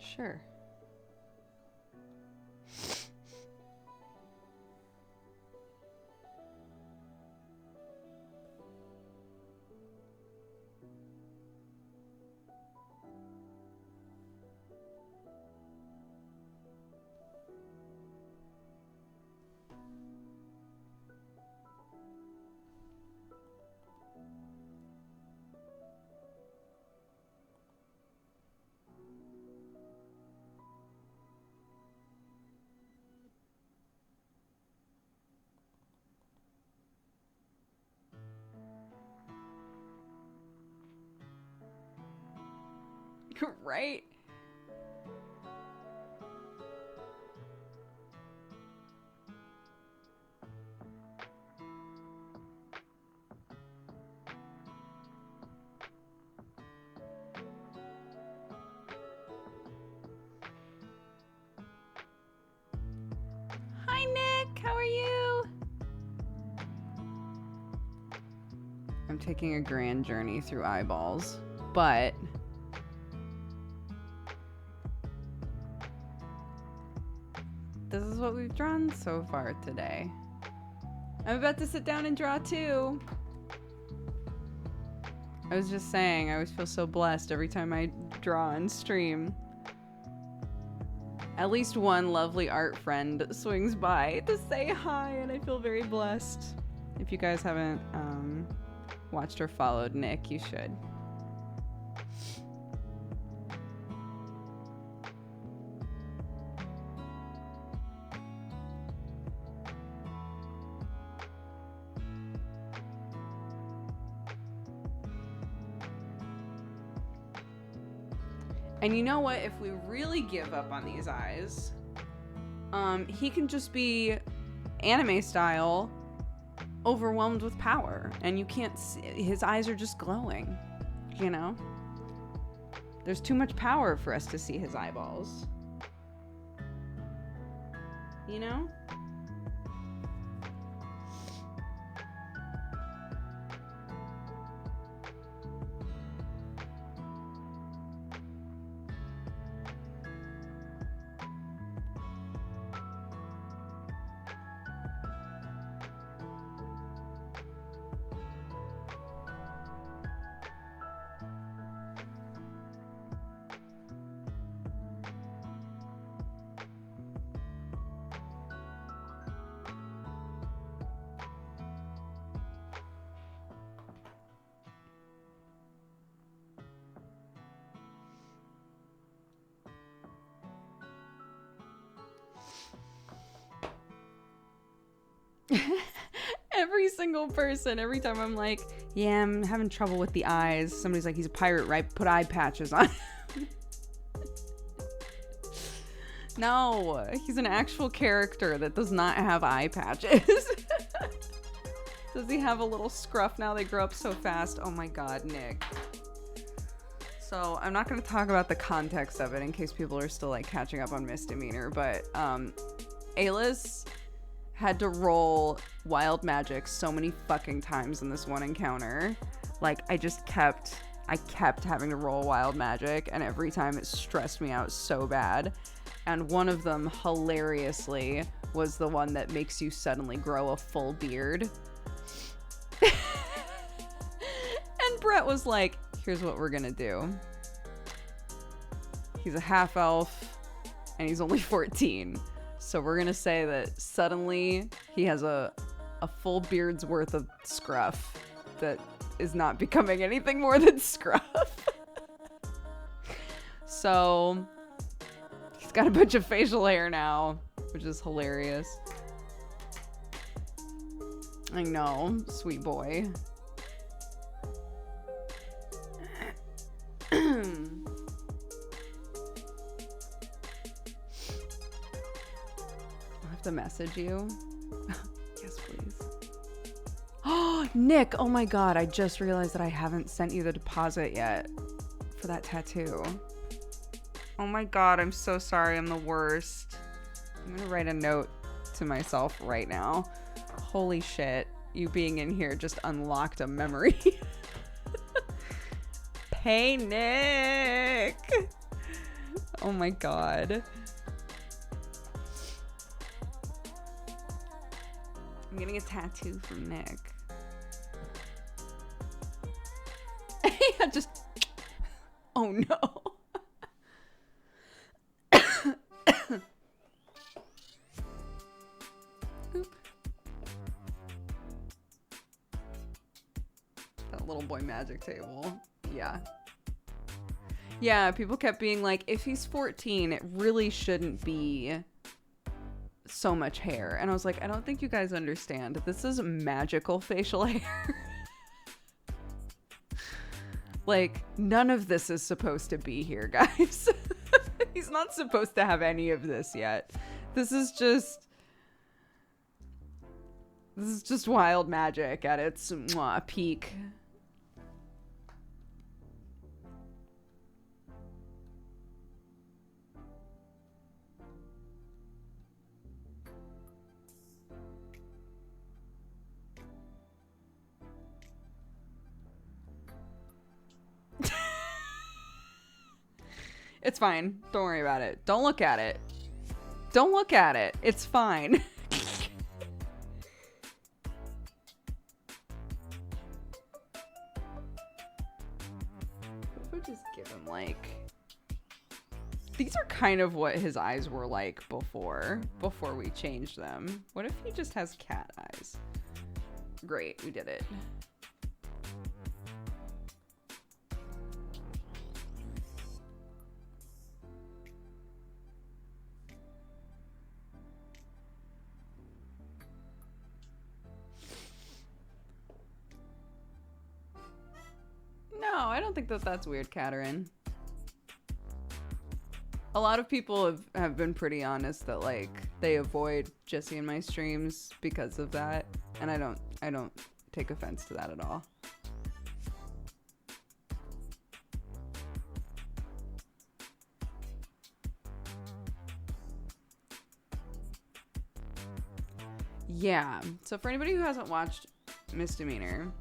Sure. Right? Hi, Nick. How are you? I'm taking a grand journey through eyeballs, but this is what we've drawn so far today. I'm about to sit down and draw too. I was just saying, I always feel so blessed every time I draw and stream. At least one lovely art friend swings by to say hi, and I feel very blessed. If you guys haven't watched or followed Nick, you should. And you know what? If we really give up on these eyes, he can just be anime style, overwhelmed with power, and you can't see, his eyes are just glowing, you know? There's too much power for us to see his eyeballs. You know? Every single person, every time I'm like, yeah, I'm having trouble with the eyes. Somebody's like, he's a pirate, right? Put eye patches on. No, he's an actual character that does not have eye patches. Does he have a little scruff now? They grow up so fast. Oh my God, Nick. So I'm not going to talk about the context of it in case people are still like catching up on misdemeanor, but Aylis had to roll wild magic so many fucking times in this one encounter. Like I kept having to roll wild magic, and every time it stressed me out so bad. And one of them hilariously was the one that makes you suddenly grow a full beard. And Brett was like, here's what we're gonna do. He's a half elf and he's only 14. So we're gonna say that suddenly he has a full beard's worth of scruff that is not becoming anything more than scruff. So he's got a bunch of facial hair now, which is hilarious. I know, sweet boy. To message you. Yes, please. Oh, Nick, oh my God, I just realized that I haven't sent you the deposit yet for that tattoo. Oh my God, I'm so sorry. I'm the worst. I'm gonna write a note to myself right now. Holy shit, you being in here just unlocked a memory. Hey, Nick. Oh my God. I'm getting a tattoo from Nick. Yeah, just... Oh no. Oop. That little boy magic table. Yeah. Yeah, people kept being like, if he's 14, it really shouldn't be so much hair. And I was like, I don't think you guys understand. This is magical facial hair. Like, none of this is supposed to be here, guys. He's not supposed to have any of this yet. This is just wild magic at its peak. It's fine. Don't worry about it. Don't look at it. Don't look at it. It's fine. We'll just give him like... These are kind of what his eyes were like before we changed them. What if he just has cat eyes? Great, we did it. No, I don't think that that's weird, Katerin. A lot of people have been pretty honest that like they avoid Jesse and my streams because of that, and I don't take offense to that at all. Yeah. So for anybody who hasn't watched Misdemeanor,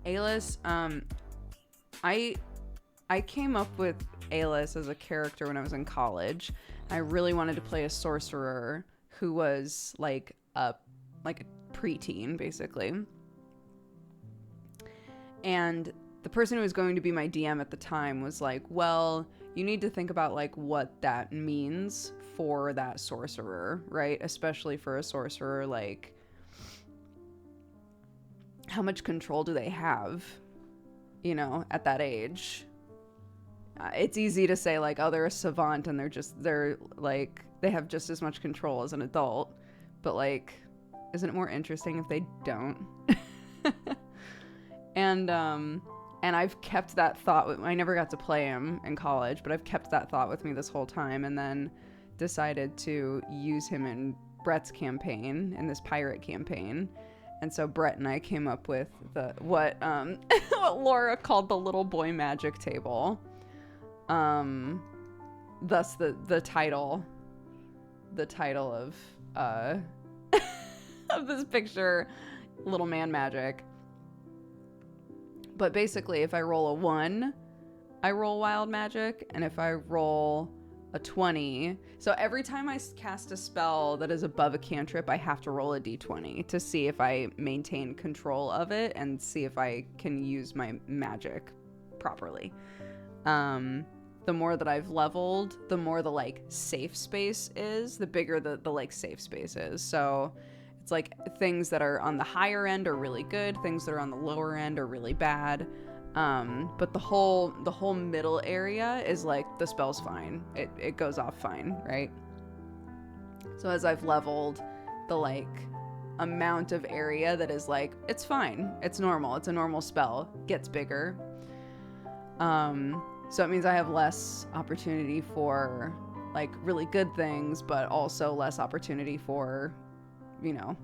Alis, I came up with Alis as a character when I was in college. I really wanted to play a sorcerer who was like a preteen, basically. And the person who was going to be my DM at the time was like, well, you need to think about like what that means for that sorcerer, right? Especially for a sorcerer, like how much control do they have, you know, at that age? It's easy to say like, oh, they're a savant and they're like, they have just as much control as an adult. But like, isn't it more interesting if they don't? And I've kept that thought I never got to play him in college, but I've kept that thought with me this whole time, and then decided to use him in Brett's campaign, in this pirate campaign. And so Brett and I came up with what Laura called the little boy magic table. Thus the title of of this picture, Little Man Magic. But basically, if I roll a 1, I roll wild magic, and if I roll a 20, so every time I cast a spell that is above a cantrip, I have to roll a d20 to see if I maintain control of it and see if I can use my magic properly. The more that I've leveled, the more the like safe space is, the bigger the like safe space is. So it's like things that are on the higher end are really good, things that are on the lower end are really bad. But the whole middle area is like the spell's fine. It goes off fine, right? So as I've leveled, the like amount of area that is like, it's fine, it's normal, it's a normal spell, gets bigger. So it means I have less opportunity for like really good things, but also less opportunity for, you know,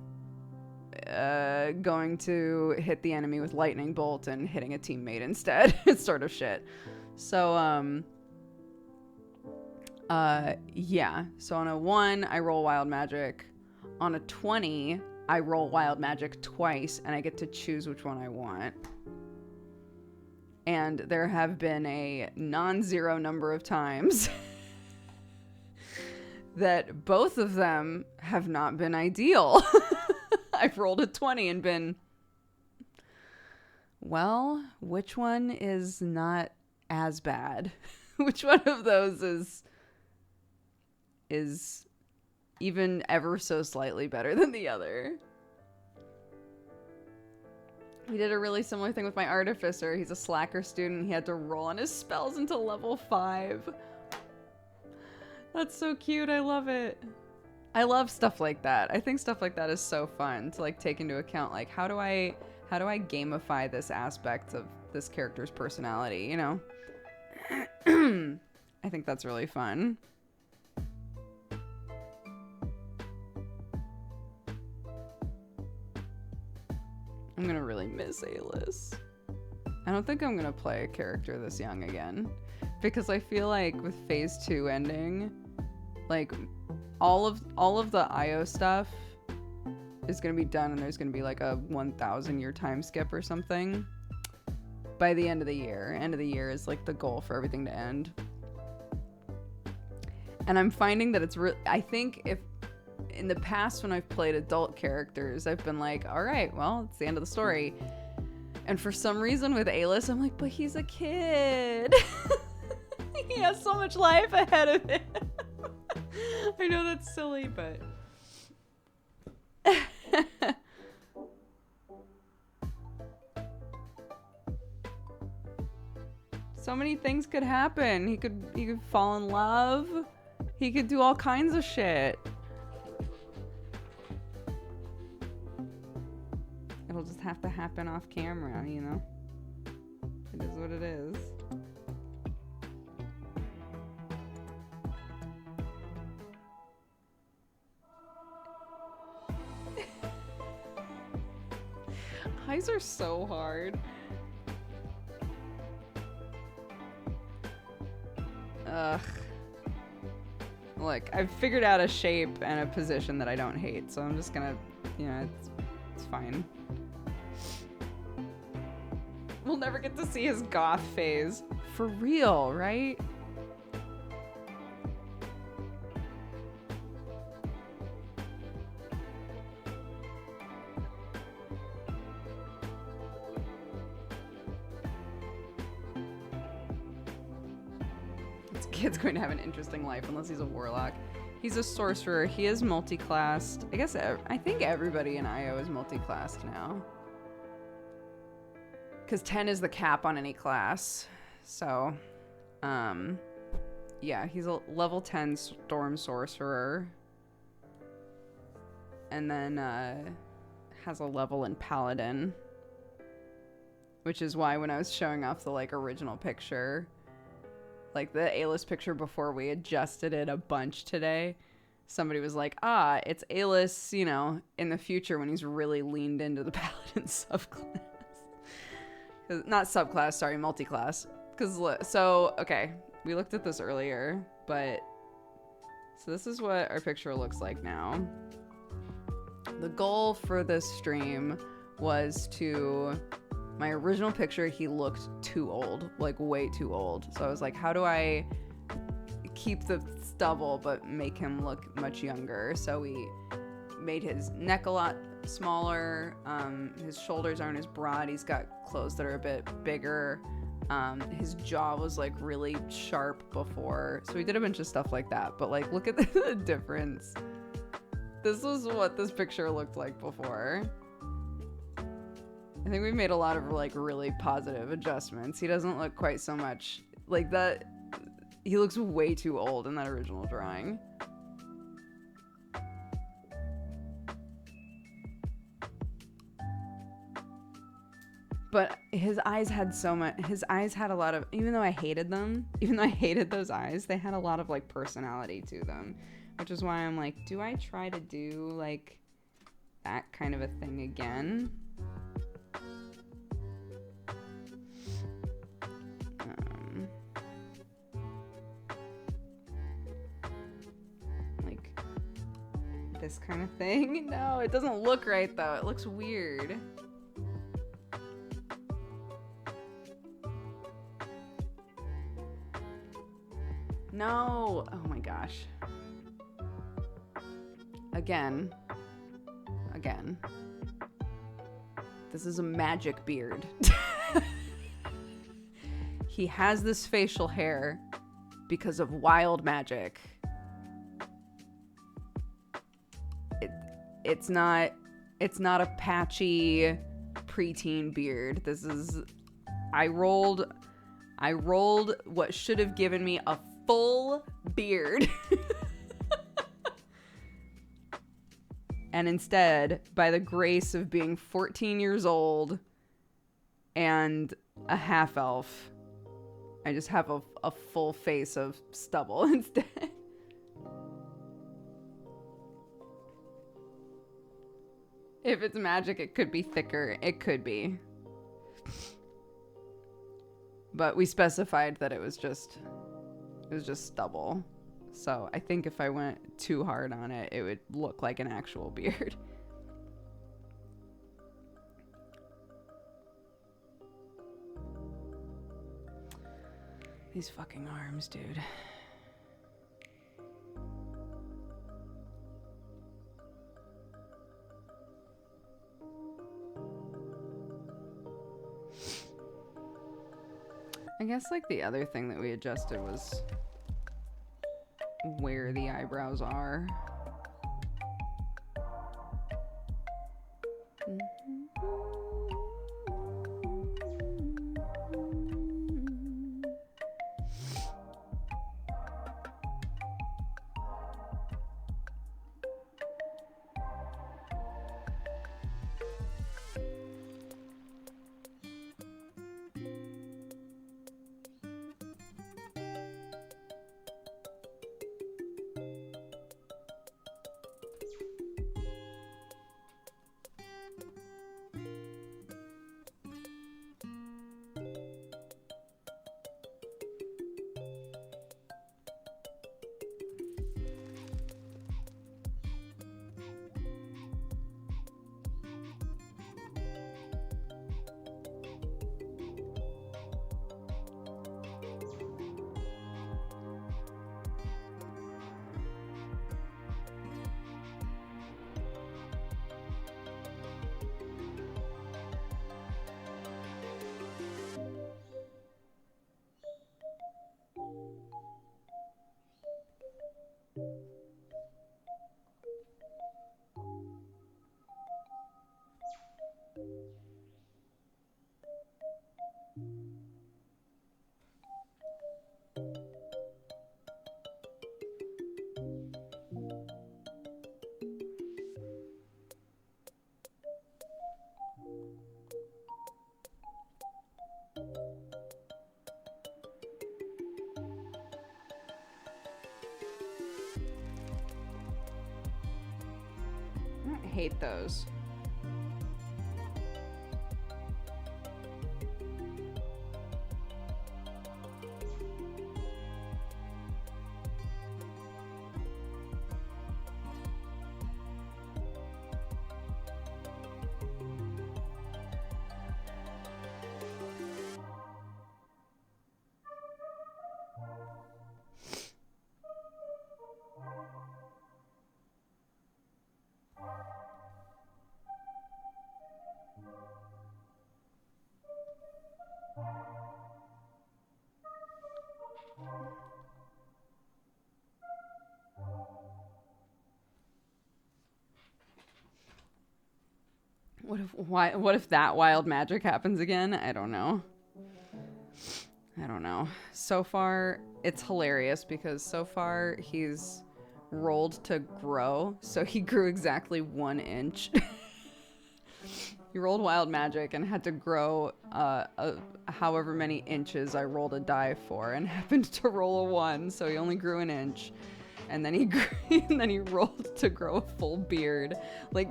going to hit the enemy with lightning bolt and hitting a teammate instead. It's sort of shit. So, yeah. So on a 1, I roll wild magic. On a 20, I roll wild magic twice, and I get to choose which one I want. And there have been a non-zero number of times that both of them have not been ideal. I've rolled a 20 and been, well, which one is not as bad? Which one of those is even ever so slightly better than the other? We did a really similar thing with my artificer. He's a slacker student. He had to roll on his spells until level 5. That's so cute. I love it. I love stuff like that. I think stuff like that is so fun to like take into account. Like, how do I gamify this aspect of this character's personality, you know? I think that's really fun. I'm gonna really miss Alis. I don't think I'm gonna play a character this young again, because I feel like with phase 2 ending, like all of the IO stuff is gonna be done, and there's gonna be like a 1,000 year time skip or something. by the end of the year. End of the year is like the goal for everything to end. And I'm finding that it's I think if in the past when I've played adult characters, I've been like, all right, well, it's the end of the story. And for some reason with Alis, I'm like, but he's a kid. He has so much life ahead of him. I know that's silly, but... So many things could happen. He could fall in love. He could do all kinds of shit. It'll just have to happen off camera, you know? It is what it is. Eyes are so hard. Ugh. Look, I've figured out a shape and a position that I don't hate, so I'm just gonna, you know, it's fine. We'll never get to see his goth phase. For real, right? This kid's going to have an interesting life unless he's a warlock. He's a sorcerer. He is multi-classed. I think everybody in IO is multi-classed now. Because 10 is the cap on any class. So, yeah, he's a level 10 storm sorcerer. And then has a level in paladin. Which is why when I was showing off the like original picture, like the A-list picture before we adjusted it a bunch today, somebody was like, it's A-list, you know, in the future when he's really leaned into the paladin subclass. Not subclass, sorry, multi-class. So, okay, we looked at this earlier, but... So this is what our picture looks like now. The goal for this stream was to... My original picture, he looked too old, like way too old. So I was like, how do I keep the stubble but make him look much younger? So we made his neck a lot smaller. His shoulders aren't as broad. He's got clothes that are a bit bigger. His jaw was like really sharp before. So we did a bunch of stuff like that. But like, look at the difference. This was what this picture looked like before. I think we made a lot of like really positive adjustments. He doesn't look quite so much like that. He looks way too old in that original drawing. But his eyes had so much, his eyes had a lot of, even though I hated them, even though I hated those eyes, they had a lot of like personality to them, which is why I'm like, do I try to do like that kind of a thing again? Like this kind of thing? No, it doesn't look right though. It looks weird. No! Oh my gosh. Again. This is a magic beard. He has this facial hair because of wild magic. It's not a patchy preteen beard. This is I rolled what should have given me a full beard. And instead, by the grace of being 14 years old and a half elf, I just have a full face of stubble instead. If it's magic, it could be thicker. It could be. But we specified that it was just stubble. So I think if I went too hard on it, it would look like an actual beard. These fucking arms, dude. I guess like the other thing that we adjusted was where the eyebrows are. I hate those. What if that wild magic happens again? I don't know. So far, it's hilarious because so far he's rolled to grow, so he grew exactly 1 inch. He rolled wild magic and had to grow however many inches I rolled a die for, and happened to roll a 1, so he only grew 1 inch. And then he rolled to grow a full beard. Like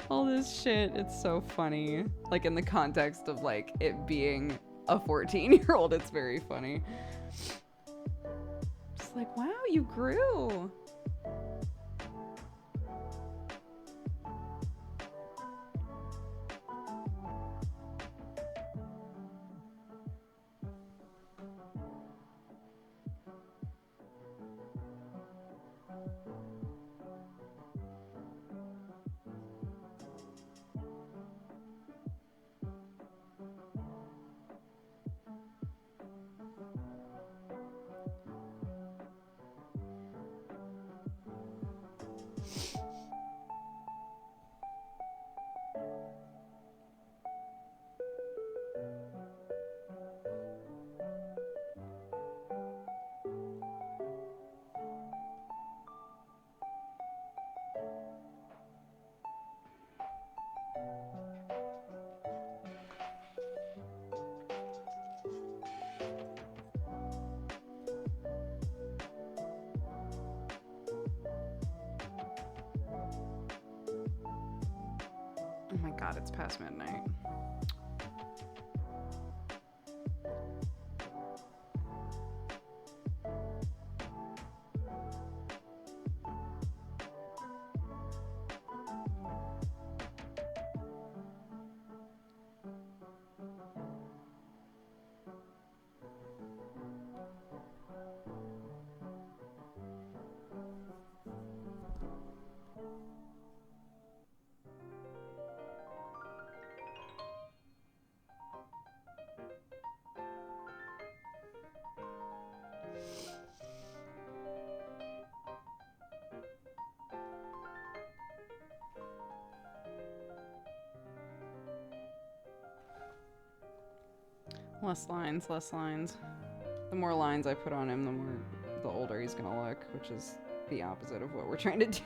all this shit, it's so funny. Like in the context of like it being a 14-year-old, it's very funny. Just like, wow, you grew. Oh my god, it's past midnight. Less lines, less lines. The more lines I put on him, the older he's gonna look, which is the opposite of what we're trying to do.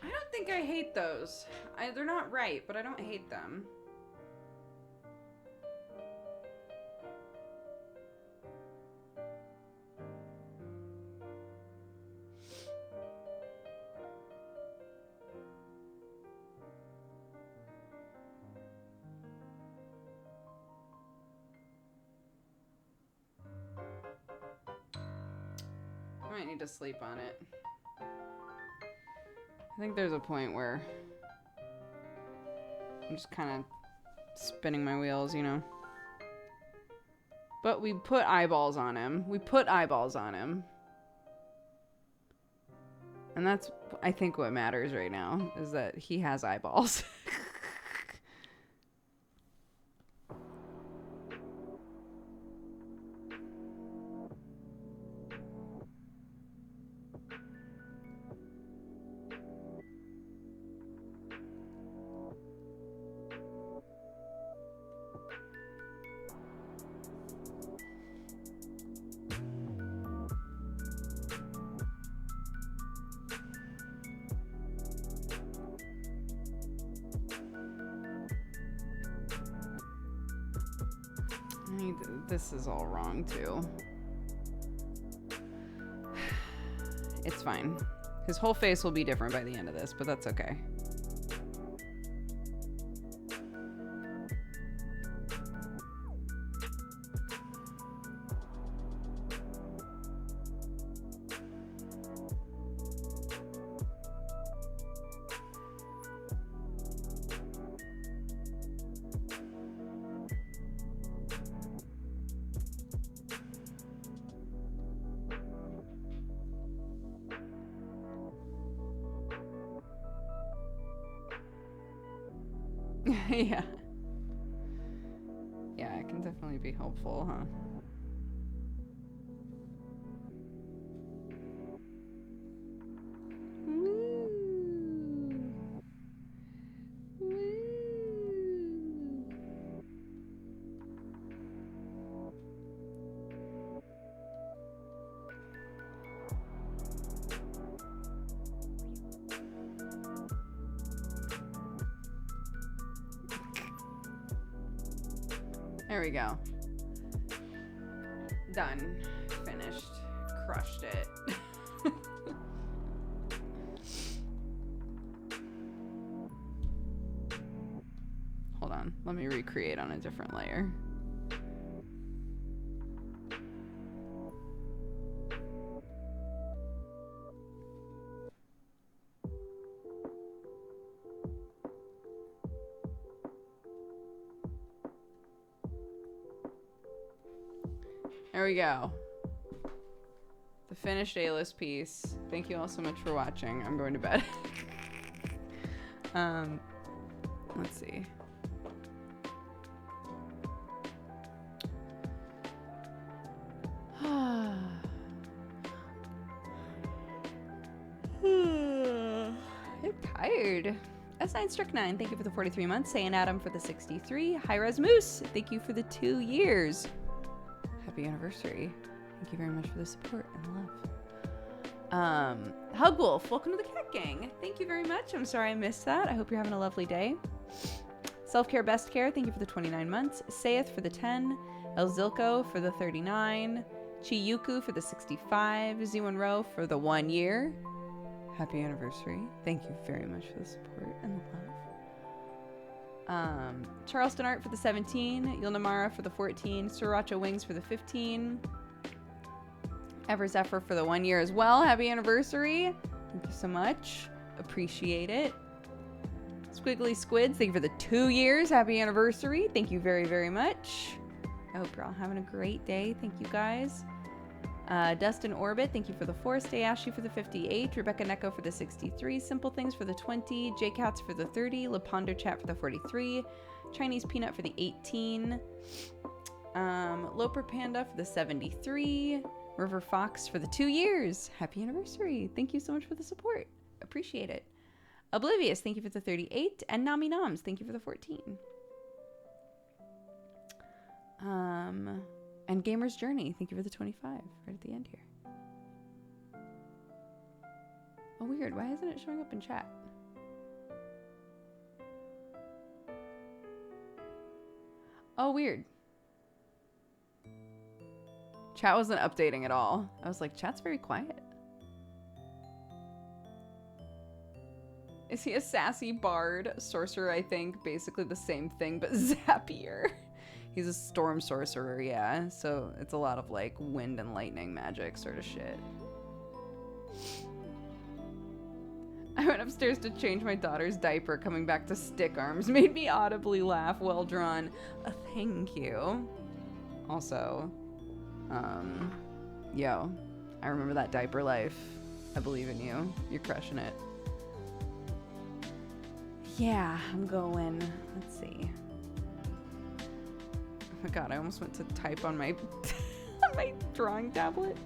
I think I hate those. They're not right, but I don't hate them. I might need to sleep on it. I think there's a point where I'm just kind of spinning my wheels, you know. But we put eyeballs on him. We put eyeballs on him. And that's, I think, what matters right now, is that he has eyeballs. This is all wrong, too. It's fine. His whole face will be different by the end of this, but that's okay. Yeah. Yeah, it can definitely be helpful, huh? Woo. Woo. There we go. Done. Finished. Crushed it. Hold on. Let me recreate on a different layer. There we go. The finished A-list piece. Thank you all so much for watching. I'm going to bed. Let's see. weird. S9 Strick 9, thank you for the 43 months. Sayin Adam for the 63. Hi Res Moose, thank you for the 2 years. Happy anniversary. Thank you very much for the support and the love. Hugwolf, welcome to the Cat Gang. Thank you very much. I'm sorry I missed that. I hope you're having a lovely day. Self-Care Best Care, thank you for the 29 months. Sayeth for the 10. El Zilko for the 39. Chiyuku for the 65. Z1 for the 1 year. Happy anniversary. Thank you very much for the support and the love. Charleston Art for the 17. Yilnamara for the 14. Sriracha Wings for the 15. Ever Zephyr for the 1 year as well. Happy anniversary. Thank you so much. Appreciate it. Squiggly Squids, thank you for the 2 years. Happy anniversary. Thank you very, very much. I hope you're all having a great day. Thank you guys. Dustin Orbit, thank you for the 4. Stay Ashy for the 58. Rebecca Neko for the 63. Simple Things for the 20. J Cats for the 30. Laponder Chat for the 43. Chinese Peanut for the 18. Loper Panda for the 73. River Fox for the 2 years. Happy anniversary. Thank you so much for the support. Appreciate it. Oblivious, thank you for the 38. And Nami Noms, thank you for the 14. And Gamer's Journey, thank you for the 25, right at the end here. Oh, weird. Why isn't it showing up in chat? Oh, weird. Chat wasn't updating at all. I was like, chat's very quiet. Is he a sassy bard? Sorcerer, I think. Basically the same thing, but zappier. He's a storm sorcerer, yeah. So it's a lot of like wind and lightning magic sort of shit. I went upstairs to change my daughter's diaper. Coming back to stick arms made me audibly laugh. Well drawn. Thank you. Also, yo, I remember that diaper life. I believe in you. You're crushing it. Yeah, I'm going. Let's see. Oh my god, I almost went to type on my on my drawing tablet.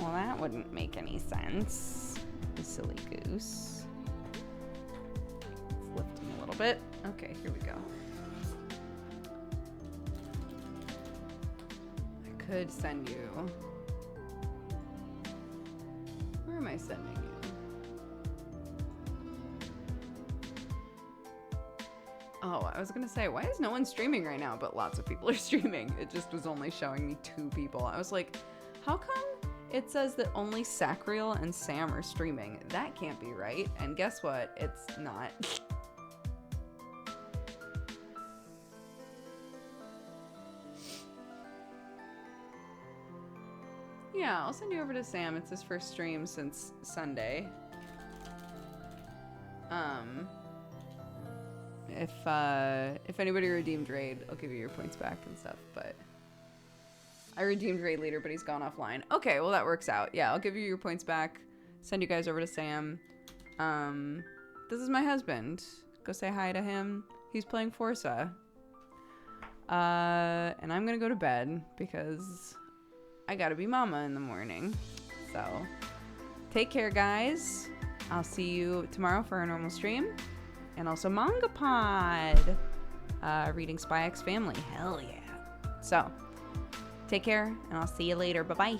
Well, that wouldn't make any sense. You silly goose. Let's lift him a little bit. Okay, here we go. I could send you. Where am I sending you? Oh, I was gonna say, why is no one streaming right now? But lots of people are streaming. It just was only showing me 2 people. I was like, how come it says that only Sacriel and Sam are streaming? That can't be right. And guess what? It's not. Yeah, I'll send you over to Sam. It's his first stream since Sunday. If anybody redeemed raid, I'll give you your points back and stuff, but I redeemed raid leader, but he's gone offline. Okay, well that works out. Yeah, I'll give you your points back. Send you guys over to Sam. This is my husband. Go say hi to him. He's playing Forza. And I'm gonna go to bed because I gotta be mama in the morning. So, take care, guys. I'll see you tomorrow for our normal stream. And also Manga Pod. Reading Spy X Family. Hell yeah. So, take care, and I'll see you later. Bye-bye.